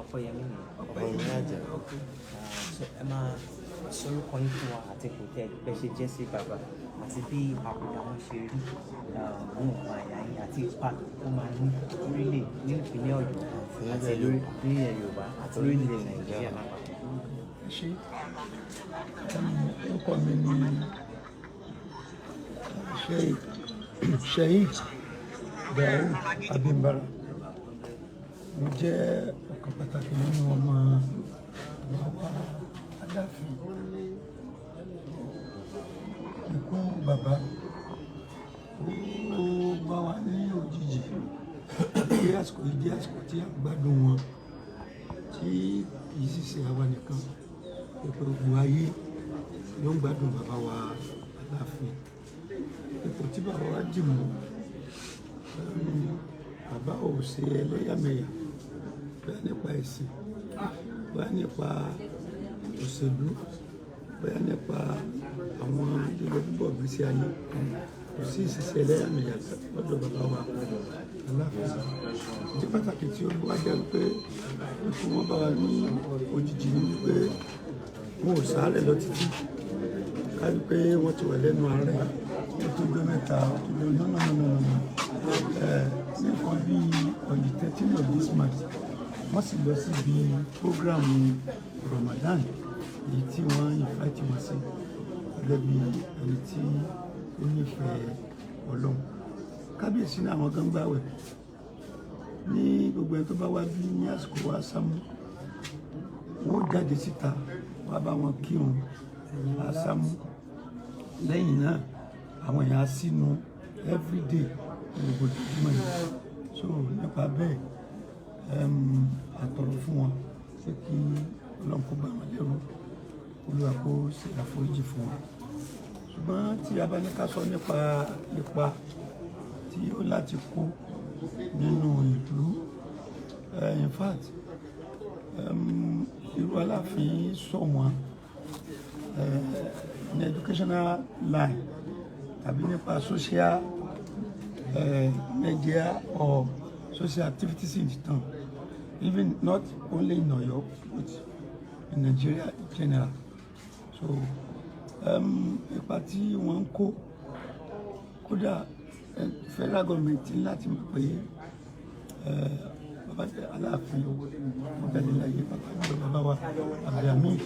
Ọ̀pọ̀yẹmí ni. Ọ̀pọ̀yẹmí àjẹ́. Ẹ máa sọ̀rọ̀ yín fún wa àti kò tẹ́ bẹ́ẹ̀ ṣe jẹ́ sí bàbá àti bí àbùdá wọn ṣe rí àwọn ọ̀pá àyà yín àti ipa tó máa ní orílẹ̀ ní ìpínlẹ̀ Ọ̀yọ́ àti lórílẹ̀ Yorùbá àti lórílẹ̀ Nàìjíríà lápapọ̀. Ṣé orúkọ mi ni Sheikh Daoud Abimbara. Mo jẹ́ ọ̀kan pàtàkì nínú ọmọ bàbá Alaafin. Ikú bàbá ó bá wa ní òjijì. Bí àsìkò yìí jẹ́ àsìkò tí a gbádùn wọn, tí kì í sì ṣe àwa nìkan, pẹ̀pẹ̀ gbogbo ayé yóò gbádùn bàbá wa Aláàfin. Ipò tí bàbá wa dì mú, bàbá ò ṣe ẹlẹ́yàmẹ̀yà bẹ́ẹ̀ nípa ẹ̀sìn, bẹ́ẹ̀ nípa òṣèlú, bẹ́ẹ̀ nípa àwọn lílọ bíbọ̀ gbèsè ayé. Kò sí ìṣiṣẹ́ ẹlẹ́yàmẹ̀yà lọ́dọ̀ bàbá wa Aláàfin. Ìdí pàtàkì tí ó wá jẹ́ pé ikú wọn bá wa ní òjijì ní wípé wọn ò sáré lọ títí kárí pé wọ́n ti wà lẹ́nu ààrẹ tó gbé mẹ́ta nínkan bí on the 13th of this month wọ́n sì lọ síbi prógrámù Ramadan èyí tí wọ́n invite wọn sí gẹ́gẹ́ bí ẹni tí ó nífẹ̀ẹ́ Ọlọ́run. Kábíyèsí náà àwọn kan gbààwẹ̀ ní gbogbo ẹni tó bá wá bí ní àsìkò wa sámú wọ́n jáde síta wá bá wọn kírun àsámú. Lẹ́yìn náà àwọn èèyàn á sínú everyday gbogbo ojúmọ́ yìí. So nípa bẹ́ẹ̀ àtọ̀rọ̀ fún wọn ṣé kí Ọlọ́run kó bá wọn lẹ́rù, Olúwa kó ṣe àforíjì fún wọn. Ṣùgbọ́n tí a bá ní ká sọ nípa ipa tí ó láti kó nínú ìlú, in fact irú Aláàfin sọ wọn ní educational line tàbí nípa social media or social activities in the town, even not only in Oyo but in Nigeria in general. So ipa tí wọ́n ń kó kódà federal government láti mọ̀ pé bàbá Aláàfin ọ̀gádìláyé bàbá wa Abdulhamid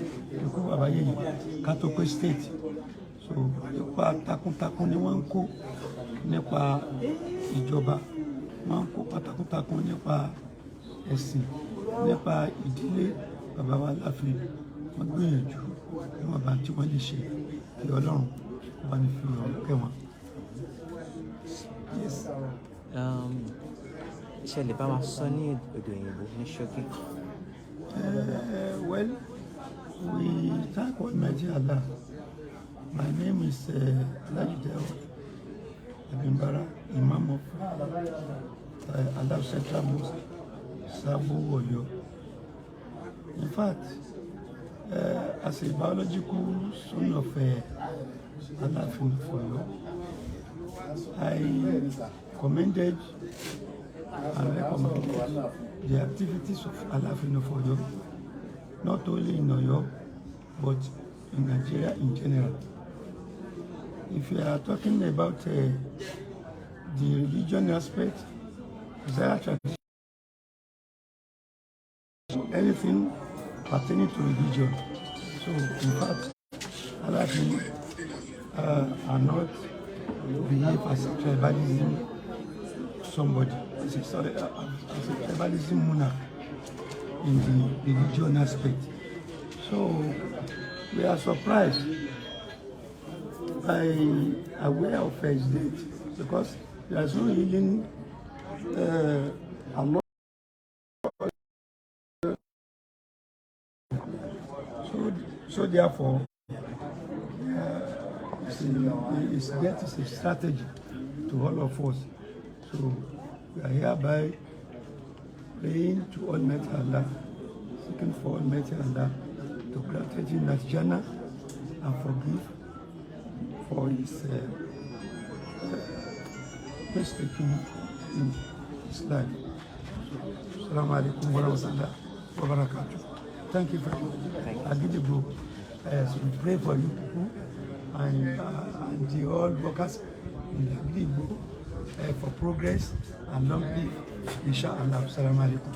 ikú bàbá yẹ̀yẹ̀ Katope state. So ipa takuntakun ni wọ́n ń kó nípa ìjọba, wọ́n ń kó takuntakun nípa ẹ̀sìn, nípa ìdílé bàbá wa Aláàfin. Wọ́n gbìyànjú níwọ̀n bá tí wọ́n lè ṣe kí Ọlọ́run bá ní fi ọ̀rọ̀ kẹ́ wọn. Ṣé lè bá wa sọ ní èdè òyìnbó ní ṣókí? Well, we thank Almighty Allah. My name is Alaafin Abimbara, Imam of Alaafin Central Mosque, Sabo, Oyo. In fact, as a biological son of Alaafin of Oyo, I commended and recommended the activities of Alaafin of Oyo, not only in Oyo, but in Nigeria in general. If you are talking about the religion aspect, anything pertaining to religion. So, in fact, Alaafin are not behave as a tribalism somebody, as a tribalism monarch in the religion aspect. So, we are surprised by aware of his death because there is no healing so therefore his death is a strategy to all of us. So we are hereby praying to Almighty Allah, seeking for Almighty Allah to grant him that Jannah and forgive for his mistake in his life. Assalamu alaikum wa rahmatullahi wa barakatuh. Thank you very much. I give you bro. So we pray for you people and the all workers in the Igbo for progress and long live. Inshallah. Assalamu alaikum.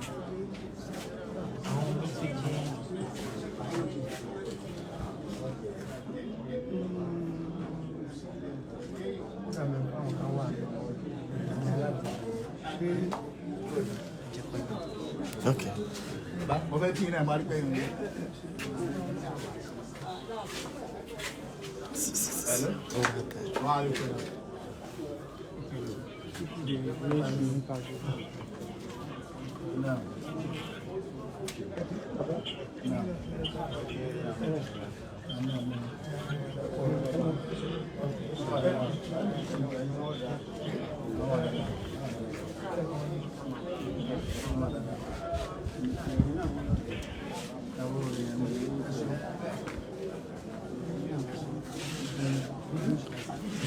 Okay. No.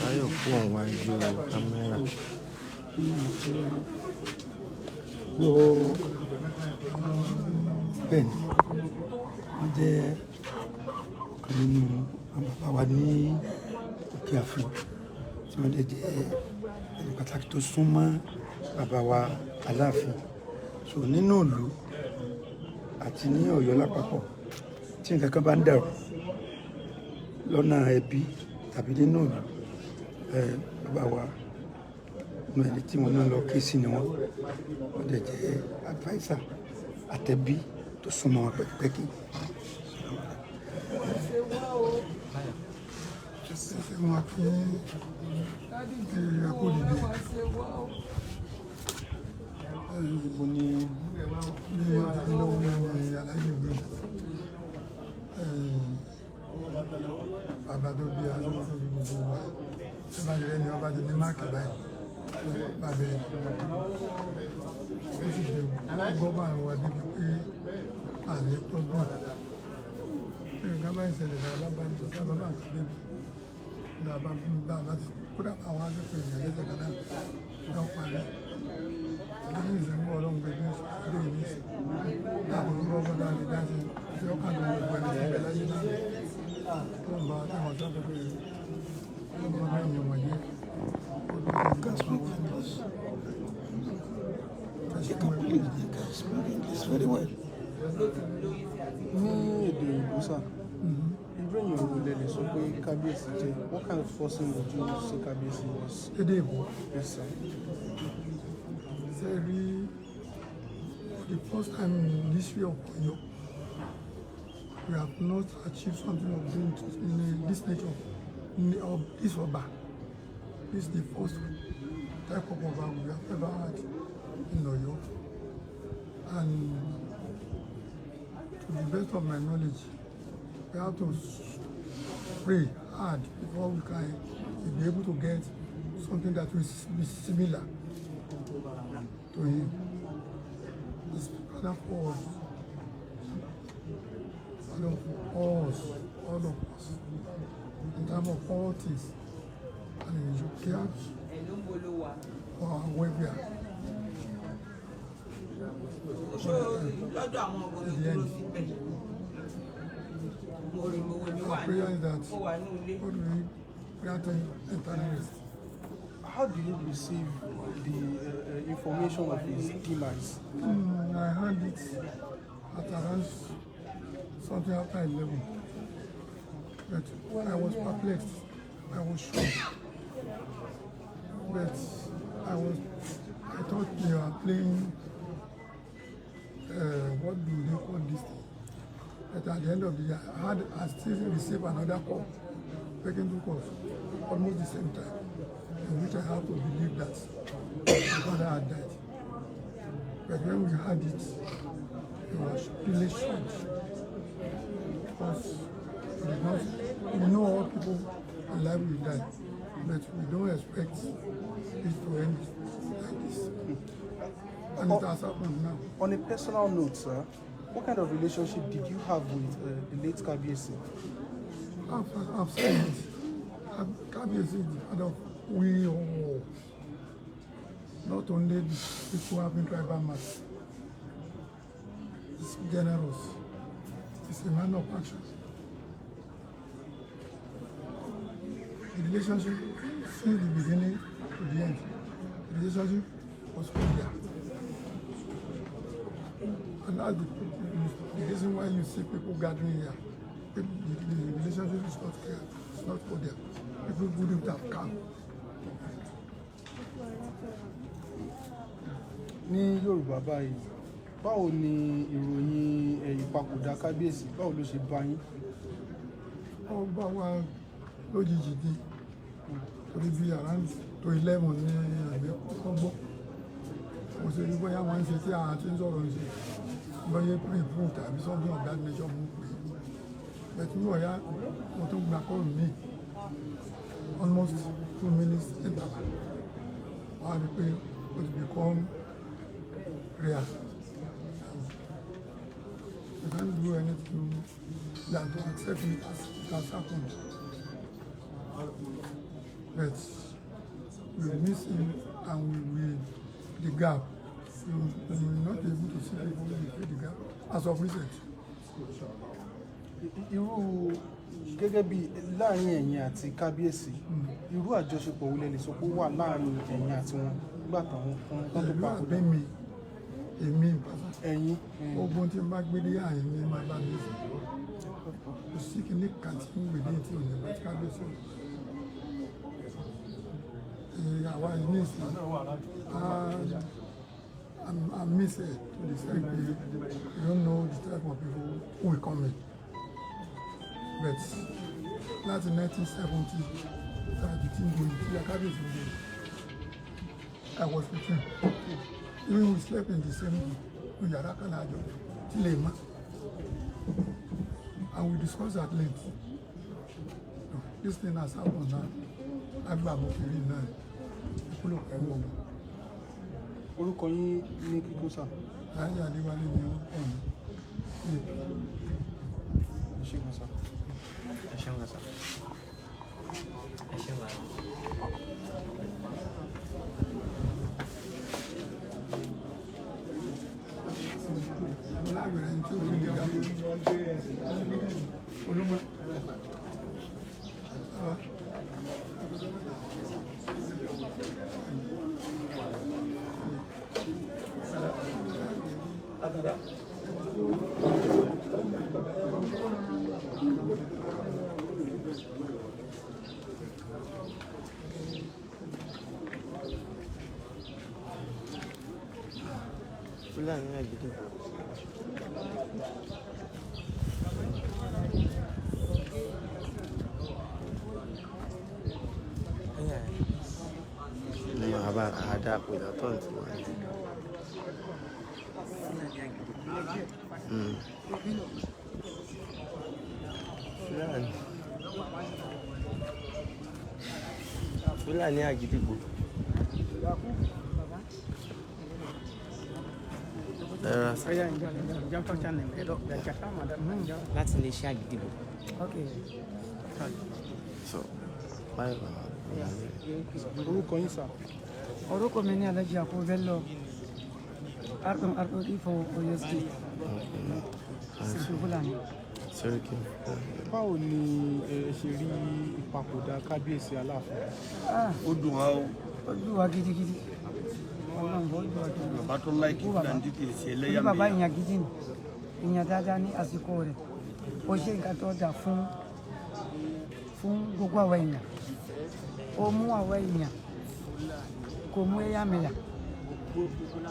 Báyọ̀ fún àwọn àjò kámẹ́rà. Bẹ́ẹ̀ni, wọ́n jẹ́ ọ̀kan nínú àwọn bàbá wa ní òkè àfin tí wọ́n lè jẹ́ ẹni pàtàkì tó súnmọ́ bàbá wa Aláàfin. So nínú ìlú àti ní Ọ̀yọ́ lápapọ̀ tí nǹkan kan bá ń dàrú lọ́nà ẹbí tàbí nínú ìlú, bàbá wa nínú ẹni tí wọ́n náà lọ ké sí ni wọ́n lè jẹ́ advisor àtẹ̀bí tó súnmọ́ wọn pẹ́kipẹ́kí. Wọn kí akódìdé ìbò ní lọ́wọ́ aláyé ìwé bàbá tó bí aṣọ́wọ́ tó bí gbogbo wa tí bá jẹ́ ní ọba jẹ́ ní máàkì báyìí bàbá ẹ̀ ó sì jẹ́ gbọ́bà wa débi pé àlẹ́ pọ́gbọ́n nǹkan bá ìṣẹ̀lẹ̀ lábábáyé tó sábà bá nǹkan débi bàbá ti kódà àwọn akẹ́kọ̀ọ́ èèyàn lẹ́sẹ̀ kan náà lọ́ parí lẹ́yìn ìṣẹ́gun ọlọ́run gbẹ̀gbẹ́ ìṣòro ìlú ìṣẹ́ láàbò tó rọ́gbọ́n dáadé dáadé tí ó kàn lórí gbogbo ẹni ìṣẹ̀lẹ̀ láyé náà tó ń bá táwọn tó fẹ́ pé ọmọ mẹ́rin wọ̀nyí ó dúró ní gas ní èdè ìgbésà irú èèyàn wo lẹ lè sọ pé kábíyèsí jẹ́ what kind of person would you say kábíyèsí was? Èdè ìbò. Yes, sir. Very, for the first time in the history of Oyo, we have not achieved something of this nature of this Oba. This is the first type of Oba we have ever had in Oyo. And to the best of my knowledge, we have to pray hard before we can be able to get something that will be similar to him. It's rather for us, all of us, in terms of all things, and in your care for our welfare. In the end, our prayer is that God will grant him eternal rest. How did you receive the information of his demise? I heard it at around something after 11. But I was perplexed. I was shocked. But I thought they were playing, what do they call this thing? But at the end of the year, I still received another call, taking 2 calls, almost the same time, in which I have to believe that my father had died. But when we had it, it was really shocked. Because we know all people in life will die, but we don't expect it to end like this. And it has happened now. On a personal note, sir, what kind of relationship did you have with the late Kabiesi? I've said it. Kabiesi is the father of we all. Not only the people having tribal mass. He's generous. He's a man of action. The relationship, since the beginning to the end, the relationship was cordial. And that's the reason why you see people gathering here. The relationship is not clear, it's not cordial. People wouldn't have come. Ní Yorùbá báyìí, báwo ni ìròyìn ìpapòdà Kábíyèsí, báwo ló ṣe bá yín? Ó bá wa lójijì ni, torí bí around to 11 ní àgbẹ̀ kọ́gbọ́. Mo ṣe rí bóyá wọ́n ń ṣe tí àwọn tí ń sọ̀rọ̀ ń ṣe, bóyá pre-approved tàbí something of that nature mú pé. Bẹ̀tí ní ọ̀yá mo tún gba kọ́ọ̀lù mi almost 2 minutes interval. wọ́n á rí pé ó ti become real. You can't do anything than to accept it as it has happened. But we miss him and we will the gap. We will not be able to see people who will fill the gap as of recent. Irú gẹ́gẹ́ bí láàrin ẹ̀yin àti kábíyèsí, irú àjọṣepọ̀ wo lẹ lè sọ pé ó wà láàrin ẹ̀yin àti wọn nígbà táwọn kan tó papòdà? Èmi ẹ̀yin ogun tí n bá gbé dé àyìn ní máa bá mi sọ. Kò sí kíní kan tí ń gbèdé tí ò ní bá ti kábíyèsí. Àwa ní ìsìn I miss it to the extent that you don't know the type of people who will come in. But láti 1970 tàbí tí ń gbòòrò tí akábíyèsí ń gbòòrò, I was with him. Even we slept in the same room, ní yàrá kan láàjọ tí lè má. And we discussed at length. No, this thing has happened now. Àgbà mo kiri náà. Ìkúlò pẹ̀lú ọmọ. Orúkọ yín ní kíkún sà? Láyé Adéwálé ni orúkọ mi. Ẹ ṣé gan sà. Ẹ ṣé gan sà. Ẹ ṣé gan. Lágbèrè ní tí ó rí ní ìgbà olúmọ. Fúlàní àgídí. Ada pẹ̀lú àtọ́ǹtì wọn. Fúlàní àgídìgbò. Láti lè ṣe àgídìgbò. Orúkọ yín sà? Orúkọ mi ní Alhaji Yakubu Bello, Alaafin of Oyo State. Sèkú Fúlàní. Báwo ni ẹ ṣe rí ìpapòdà kábíyèsí Aláàfin? Ó dùn wá o. Ó dùn wá gidigidi. Ọlọ́run bó dùn wá gidigidi. Bàbá tó láìkì Fúlàní kì í ṣe ẹlẹ́yàmẹ̀yà. Bàbá ìyàn gidi ni, ìyàn dáadáa ní àsìkò rẹ̀. Ó ṣe nǹkan tó dà fún gbogbo àwọn èèyàn. Ó mú àwọn èèyàn, kò mú ẹ̀yàmẹ̀yà.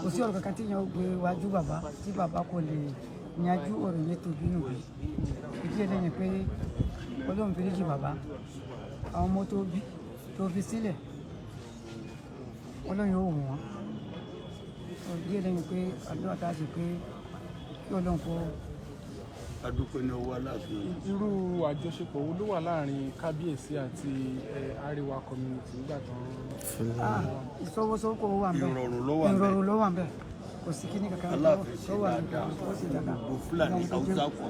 Kò sí ọ̀rọ̀ kankan tí èèyàn gbé wájú bàbá tí bàbá kò lè yanjú ọ̀rọ̀ yẹn tó bínú bí. Ìdí ẹlẹ́yìn pé Ọlọ́run fi léjì bàbá, àwọn ọmọ tó fi sílẹ̀, Ọlọ́run yóò wù wọ́n. Ìdí ẹlẹ́yìn pé àdúrà tá a ṣe pé kí Ọlọ́run kó. Adúpẹ́ ní ọwọ́ Aláàfin. Irú àjọṣepọ̀ wo ló wà láàrin kábíyèsí àti Àríwá community nígbà tó ń. Ìsọwọ́sowọ́pọ̀ wà ń bẹ̀. Ìrọ̀rùn ló wà ń bẹ̀. Kò sí kíní kankan Aláàfin tó wà ní ó sì dáadáa. Gbogbo Fúlàní Haúsá kọ̀.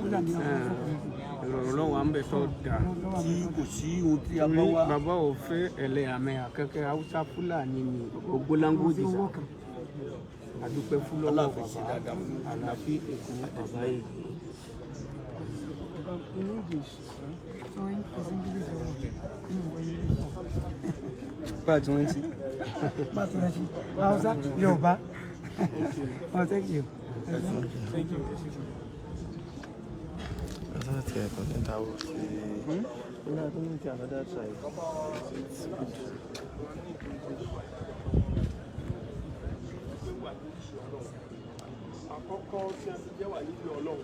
Ìrọ̀rùn ló wà ń bẹ̀ tó dáa. Tí kò sí ohun tí a bá wá. Bàbá ò fẹ́ ẹlẹ́yàmẹ̀yà kẹ́kẹ́ Haúsá Fúlàní ni gbogbo láńgójì sá. Adúpẹ́ fúlọ́wọ́ bàbá Alaafin Èkó bàbá yìí. In English. Part 20. Part 20. Hausa, Yoruba. Oh, thank you. Thank you. Àkọ́kọ́ tí a ti jẹ́ wà níbi Ọlọ́run.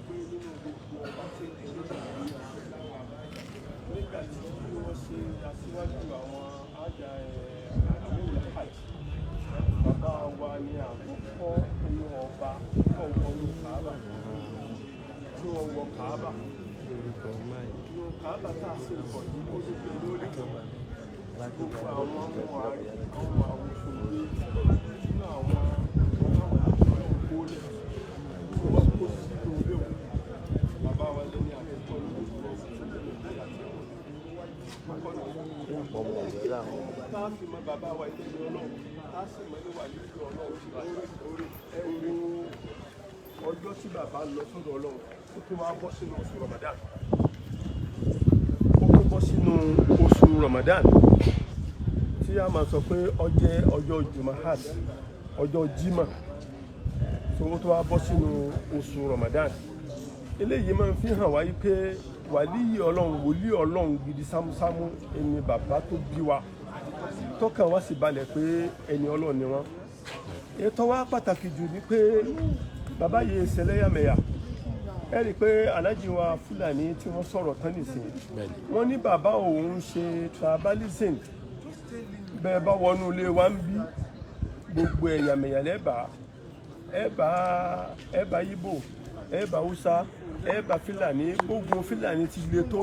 Pé nínú gbogbo ọba tí èdè nígbà tí wọ́n ṣe aṣíwájú àwọn àjà àmúlò hajj, bàbá wa ní àkọ́kọ́ inú ọba kọ̀ọ̀kan ní Kàábà tí wọ́n wọ Kàábà. Inú Kàábà tá a ṣe pọ̀ ní oṣù lórí ọjọ́ tí bàbá lọ sọ́dọ̀ Ọlọ́run ó tún wá bọ́ sínú oṣù Ramadan oṣù Ramadan tí a máa sọ pé ó jẹ́ ọjọ́ Jumahat ọjọ́ Jímọ̀ tó ó tún wá bọ́ sínú oṣù Ramadan eléyìí máa ń fi hàn wáyé pé wàlíyì Ọlọ́run wòlíì Ọlọ́run gidi sámúsámú ẹni bàbá tó bí wa tọ́kàn wá sì balẹ̀ pé ẹni Ọlọ́run ni wọ́n ètò wa pàtàkì jù ni pé bàbá yìí ṣẹlẹ́yàmẹ̀yà ẹ rí i pé aláàjì wa Fúlàní tí wọ́n sọ̀rọ̀ tán nìsín wọ́n ní bàbá òun ṣe tribalism bẹ́ẹ̀ bá wọnú ilé wa ń bí gbogbo ẹ̀yàmẹ̀yà lẹ́bàá ẹ bá Ìgbò ẹ bá Haúsá ẹ bá Fúlàní gbogbo Fúlàní ti le tó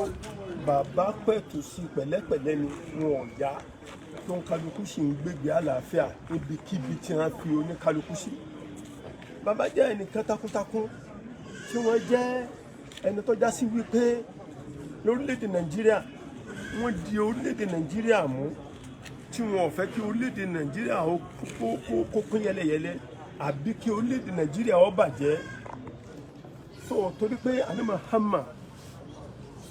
bàbá pẹ̀tù sí pẹ̀lẹ́pẹ̀lẹ́ ni wọn ò yá tó ń kálukú sì ń gbégbé àlàáfíà níbikíbi tí wọ́n fi oníkálukú sí. Bàbá jẹ́ ẹnìkan takuntakun tí wọ́n jẹ́ ẹni tó já sí wípé lórílẹ̀‐èdè Nàìjíríà wọ́n di orílẹ̀‐èdè Nàìjíríà mú tí wọ́n ò fẹ́ kí orílẹ̀‐èdè Nàìjíríà kó pín yẹlẹyẹlẹ àbí kí orílẹ̀‐èdè Nàìjíríà ó bàjẹ́. So torí pé àní Muhammad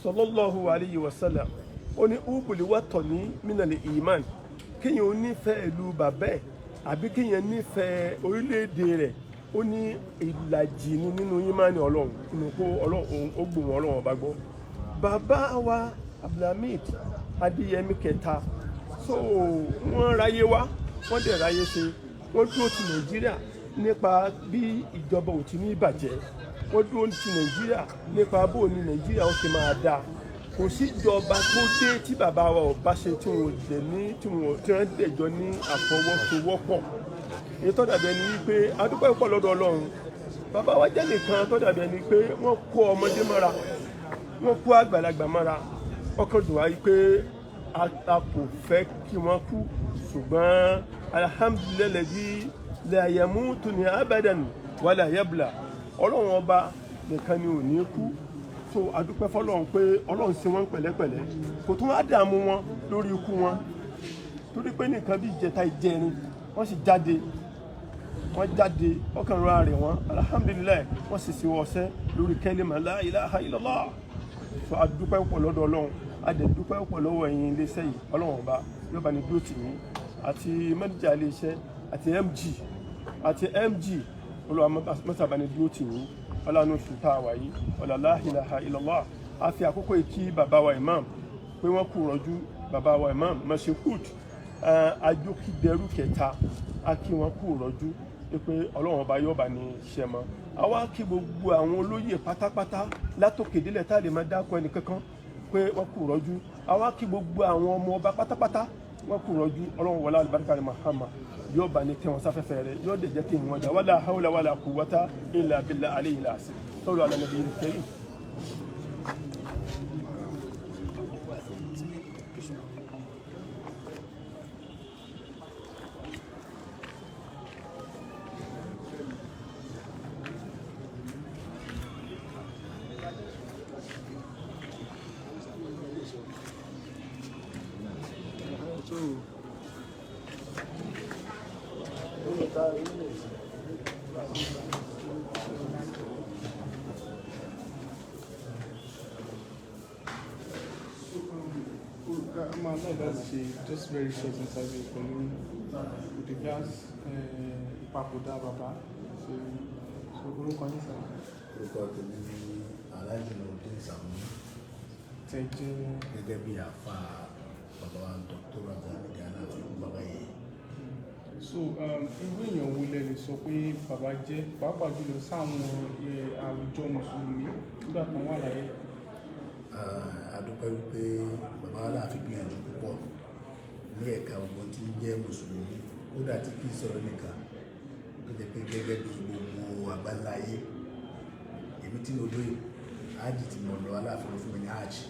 sallallahu alayhi wa sallam ó ní ubùlí wà tọ̀ ní mínàlì iman kéèyàn ó nífẹ̀ẹ́ ìlú bàbá ẹ̀ àbí kéèyàn nífẹ̀ẹ́ orílẹ̀‐èdè rẹ̀ ó ní ìlàjì nínú ìmánì Ọlọ́run nínú kó Ọlọ́run ó gbòòrò Ọlọ́run ọba gbọ́. Bàbá wa Abdulhamid Adeyemi kẹta so wọ́n ráyé wá wọ́n dẹ̀ ráyé ṣe wọ́n dúró ti Nàìjíríà nípa bí ìjọba ò ti ní ìbàjẹ́ wọ́n dúró ti Nàìjíríà nípa bó ní Nàìjíríà ó ṣe máa dáa kò sí ìjọba tó dé tí bàbá wa ò bá ṣe tí wọ́n dẹ̀jọ́ ní àfọwọ́sowọ́pọ̀ èyí tó dàbí ẹni wípé adúpẹ́ pọ̀ lọ́dọ̀ Ọlọ́run bàbá wa jẹ́ nìkan tó dàbí ẹni pé wọ́n kó ọmọdé mọ́ra wọ́n kó àgbàlagbà mọ́ra ọkàn dùn wá wípé a kò fẹ́ kí wọ́n kú ṣùgbọ́n alhamdulilayi la yamutu abadan wala yabla Ọlọ́run ọba nìkan ni ò ní kú so adúpẹ́ fọ́lọ́run pé Ọlọ́run ṣe wọ́n pẹ̀lẹ́pẹ̀lẹ́ kò tún wá dààmú wọn lórí ikú wọn torí pé nìkan bí ìjẹta ìjẹrin wọ́n sì jáde ọkàn rọra rẹ̀ wọ́n alhamdulilayi wọ́n sì ṣe ọṣẹ́ lórí kẹ́lẹ́mà la ilaha illallah so adúpẹ́ pọ̀ lọ́dọ̀ Ọlọ́run adẹ̀dúpẹ́ pọ̀ lọ́wọ́ ẹ̀yin iléeṣẹ́ yìí Ọlọ́run ọba yóò bá ní dúró tì mí àti mẹ́nìjà iléeṣẹ́ àti MG Olúwa mọ́sà bá ní dúró tì mí ọlọ́run oṣù tá a wà yìí la ilaha illallah a fi àkókò ìkí bàbá wa imam pé wọ́n kú rọ́jú bàbá wa imam mashekut ajókìdẹrù kẹta a kí wọ́n kú rọ́jú pé ọlọ́run ọba yóò bá ní ṣẹmọ́ àwa kí gbogbo àwọn olóyè pátápátá látòkè délẹ̀ tá a lè máa dákọ ẹnì kankan pé wọ́n kú rọ́jú àwa kí gbogbo àwọn ọmọ ọba pátápátá wọ́n kú rọ́jú ọlọ́run wọlé alibarika ní Muhammad yóò bá ní tẹ̀wọ̀n sáfẹ́fẹ́ rẹ̀ yóò dẹ̀ jẹ́ kí wọ́n jà wala hawla wala quwwata illa billahi alayhi al-azim sallu ala nabiyil karim. Just very short interview for me with regards ìpapòdà bàbá so orúkọ yín sá. orúkọ tèmi ní aláàjì lòdì sàmú. tẹ̀jẹ́ gẹ́gẹ́ bí àfa bàbá wa Dr. Alaafin Adeyemi bàbá yìí. so irú èèyàn wo lẹ lè sọ pé bàbá jẹ́ pàápàá jùlọ sáwọn àwùjọ mùsùlùmí nígbà kan wà láyé. adúpẹ́ wípé bàbá Alaafin gbìyànjú púpọ̀ ní ẹ̀ka ọgbọ́n tí ń jẹ́ mùsùlùmí kódà tí kì í sọ̀rọ̀ nìkan tó jẹ́ pé gẹ́gẹ́ bí gbogbo àgbáláyé èmi tí mo lóye ájì tí mo lọ Aláàfin fún mi ní ájì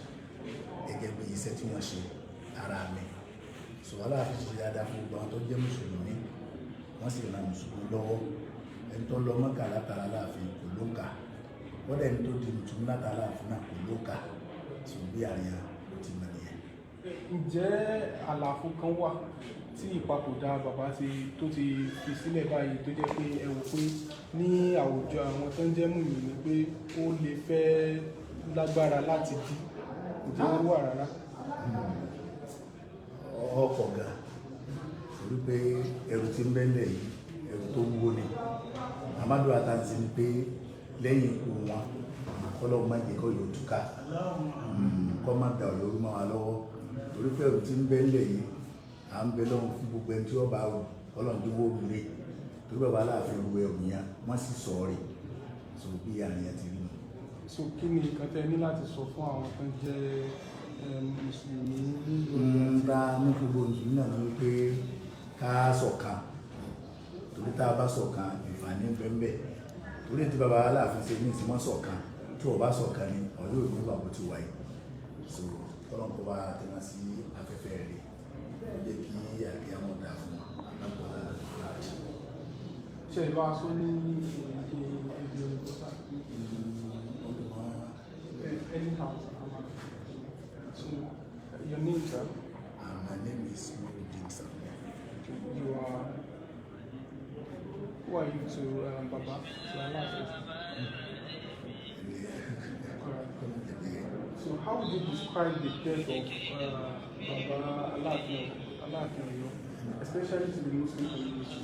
gẹ́gẹ́ bí iṣẹ́ tí wọ́n ṣe ara mi sọ̀rọ̀ Aláàfin ṣe dáadáa fún gbogbo àwọn tó jẹ́ mùsùlùmí wọ́n sì ran mùsùlùmí lọ́wọ́ ẹni tó lọ Mọ́kà látara Aláàfin kò ló ń kà wọ́n ẹni tó di mùsùlùmí látara Aláàfin náà kò ló ń kà sọ bí àríyá ló ti mọ̀ nìyẹn. Ǹjẹ́ àlàfo kan wà tí ìpapòdà bàbá tó ti fi sílẹ̀ báyìí tó jẹ́ pé ẹ wò pé ní àwùjọ àwọn tó ń jẹ́ mùmínì pé ó lè fẹ́ lágbára láti dí ǹjẹ́ ó wà rárá? Ọkọ̀ ga torí pé ẹrù tí ń bẹ́lẹ̀ yìí ẹrù tó wúwo ni amadu atansi ni pé lẹ́yìn ikú wọn kọ́lọ́ má jẹ́ kó yóò túká kọ́ má da ọ̀yọ́ mọ́ wa lọ́wọ́ torí pé ẹrù tí ń bẹ́lẹ̀ yìí à ń bẹ lọ́wọ́ fún gbogbo ẹni tí wọ́n bá rù ọlọ́run wó rúre torí bàbá Aláàfin ru ẹrù yẹn wọ́n sì sọ ọ́ rẹ̀ so bí àríyá ti rí mi. So kí ni nǹkan tẹ́ ní láti sọ fún àwọn tó ń jẹ́ mùsùlùmí bá ní gbogbo mùsùlùmí náà ní pé ká ṣọ̀kan torí tá a bá ṣọ̀kan ìfàní bẹ́ẹ̀ torí tí bàbá Aláàfin ṣe ní ìsìnmọ́ ṣọ̀kan tí wọ́n bá ṣọ̀kan ni ọ̀yọ́ òní wà bó ti wáyé so tọ́lọ́n kó bá tẹ́lá sí afẹ́fẹ́ rẹ̀ ó jẹ́ kí àgbẹ̀ àwọn ọ̀dà fún wọn lápọ̀lá láti. ṣe ìbá aṣọ ní èdè òyìnbó anyhow. So, your name, sir? My name is Nuruddin, sir. You are... Who are you to Baba? To Alaafin? So how would you describe the death of Baba Alaafin of Oyo, especially to the Muslim community?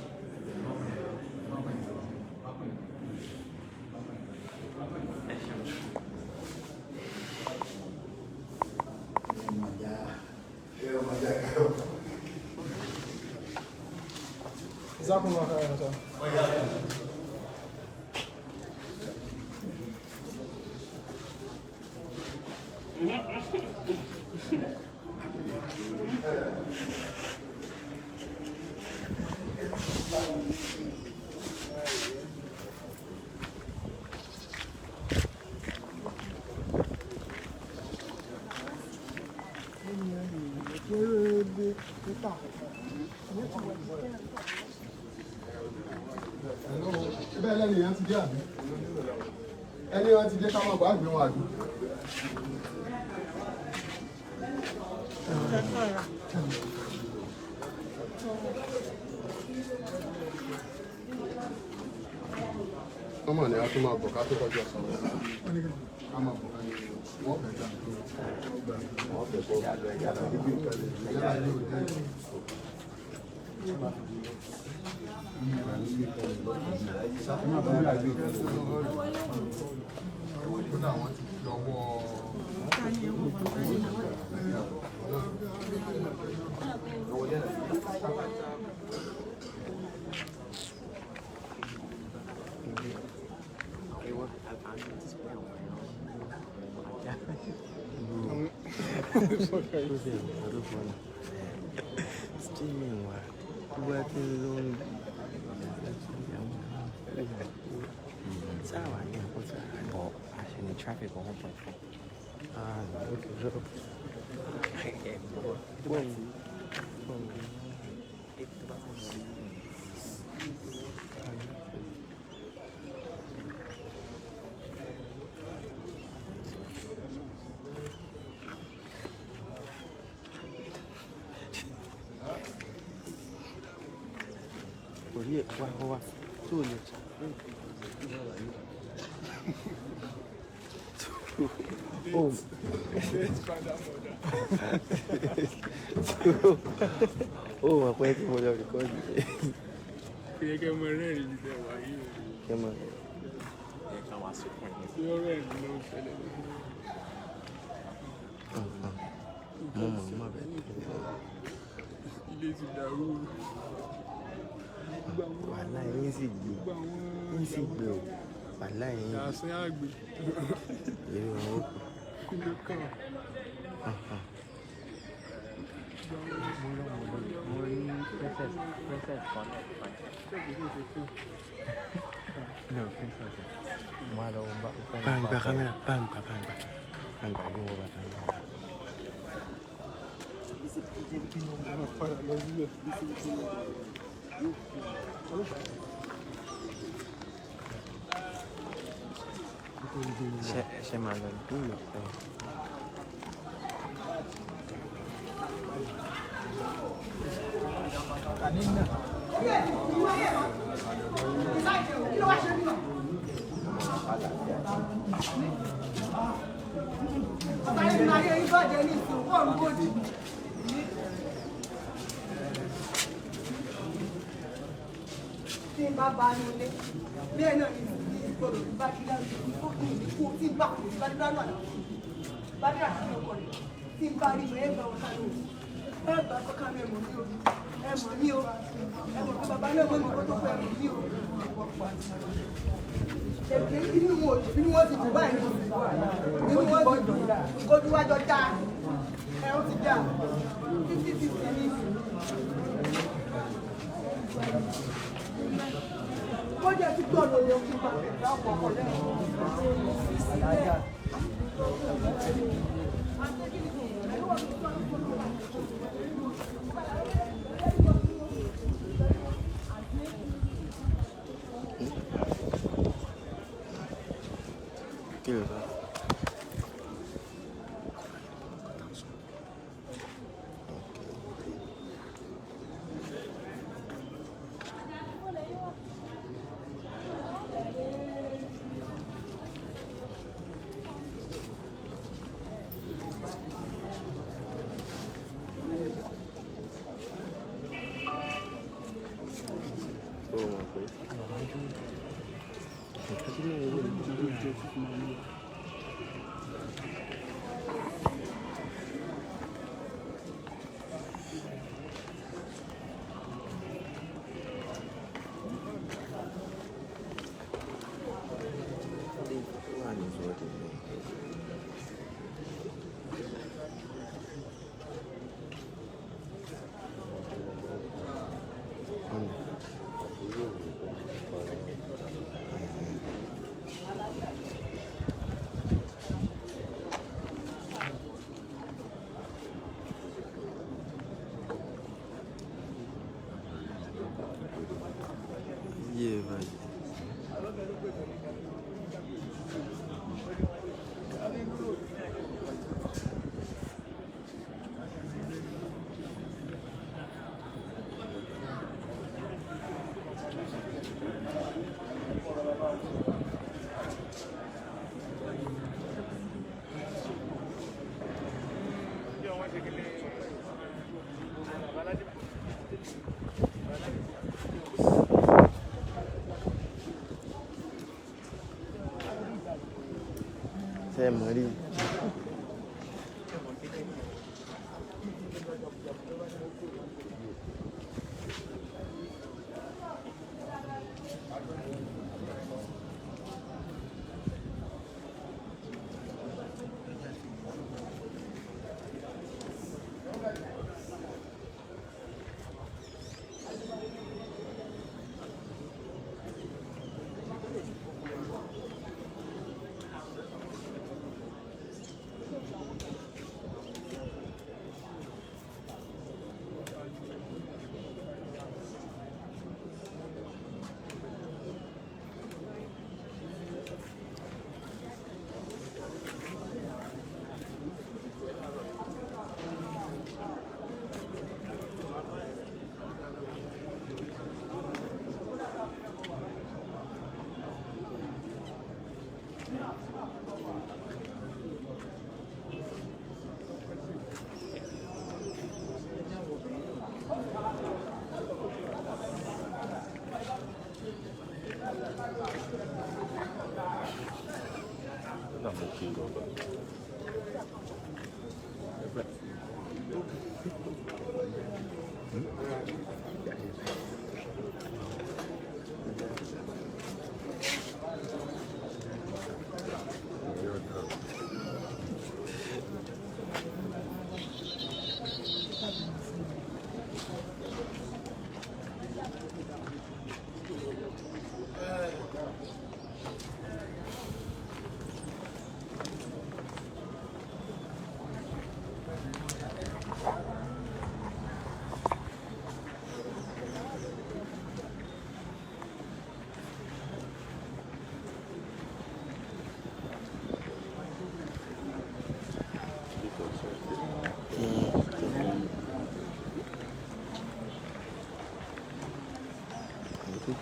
Jazakumullah khairan. Bẹ́ẹ̀ lẹ́nu yẹn ti dé àbí? Ẹni wọn ti dé ká máa bá gbé wọn àbí? Ọmọ ni a tún máa bọ̀ ká tó kọjú ọ̀sán wọn. Ká máa bọ̀ ká ní wọ́n fẹ́ jà tó. Wọ́n fẹ́ kọ́ ibi ìkàlẹ̀. Traffic 1.4. Oh. Oh, ma pẹ́ tí mo lọ rìkọ́dì. Kẹ́ mọ rẹ́rìn ní ẹwà yìí o. Kẹ́ mọ. Ẹ ká wá sí fún ẹ. Tí ó rẹ́rìn ló ń ṣẹlẹ̀ lórí. Mo mọ̀ má bẹ̀. Ilé ti dàrú. Wàhálà yín sì gbé. Yín sì gbé o. Wàhálà yín. Yàsín àgbè. Èrè wọn ó kù. Kúló kàn. Mo rí princess kan. No, princess. Mo á lọ bá. Báńgbà kámẹ́rà báńgbà bí wọ́n bá tán. Ṣé máa lọ ní? Tí n bá bá ní ilé, bẹ́ẹ̀ náà ni ìgbọ́dọ̀ bá dídá tó kù ní kú tí n bá kù ní bá dídá náà bá dídá sí ọkọ rẹ̀ tí n bá rí mọ̀ ẹ́ bá wọn sáré o ẹ bá kọ́ká mi ẹ̀mọ̀ ní o ẹ̀mọ̀ ní o ẹ̀mọ̀ pé bàbá náà mọ̀ ní kó tó pẹ́ ẹ̀mọ̀ ní o èké inú wọn ti dùn báyìí inú wọn ti dùn kójú wájọ já ẹ ó ti já títí ti fi ní ìsìn. Ó jẹ́ tí gbọ́dọ̀ lè fi pàtẹ́ ìdá ọ̀pọ̀ ọ̀pọ̀ lẹ́yìn. Kí ló sọ? Yeah, right. Saya mari.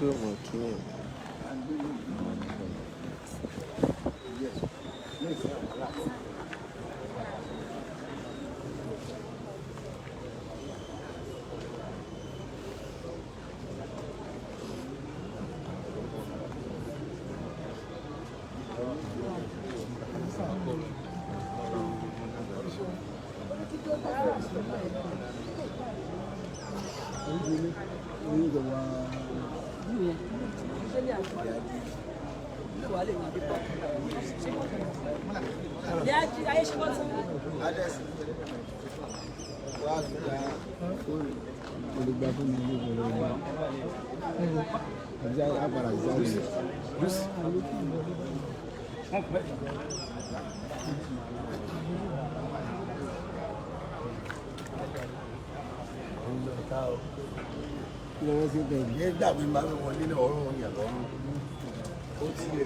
pé ọmọ kìíní. Nígbà mi máa ń wọlé ní ọ̀run yàn lọ́rùn. Ó ti yẹ.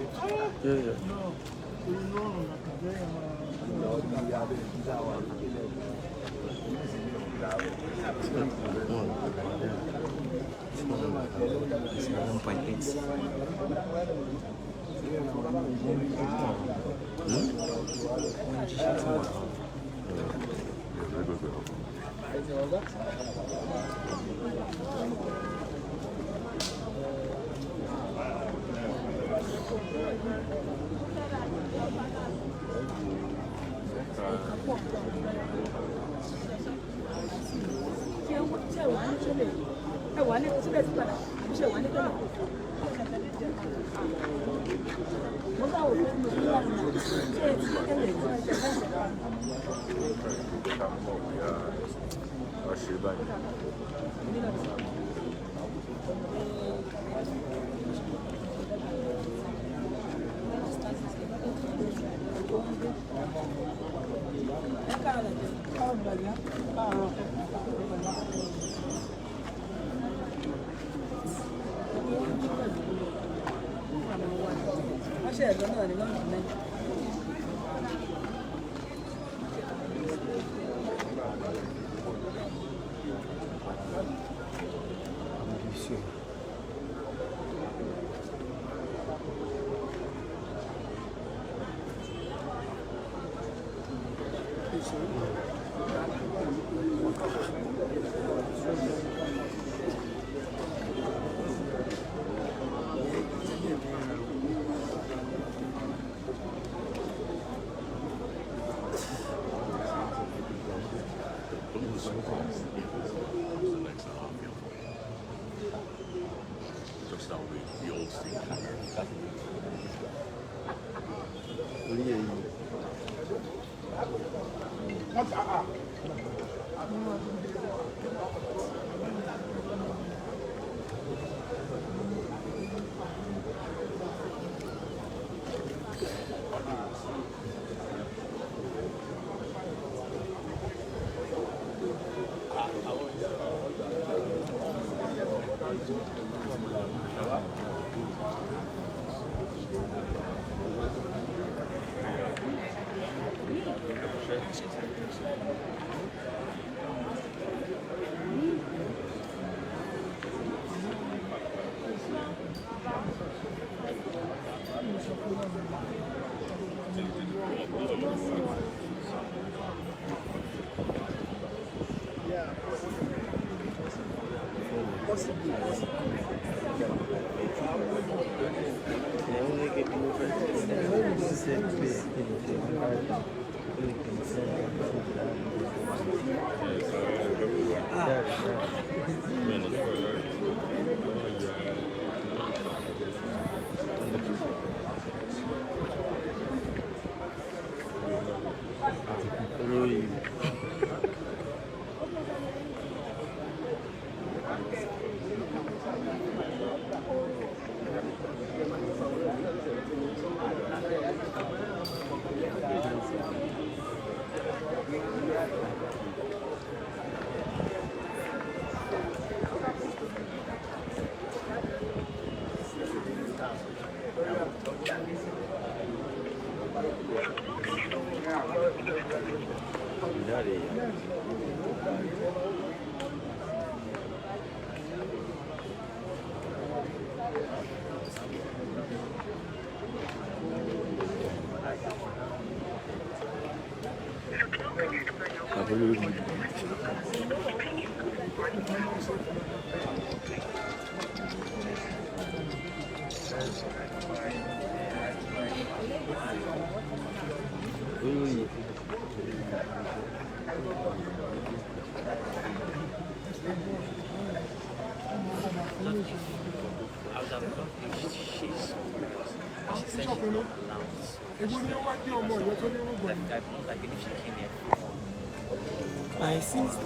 My sister.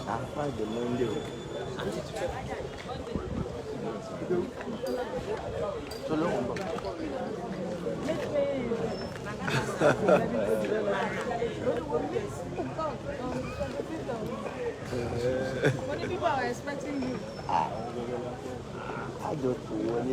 I find the Monday. Many people are expecting you. I just want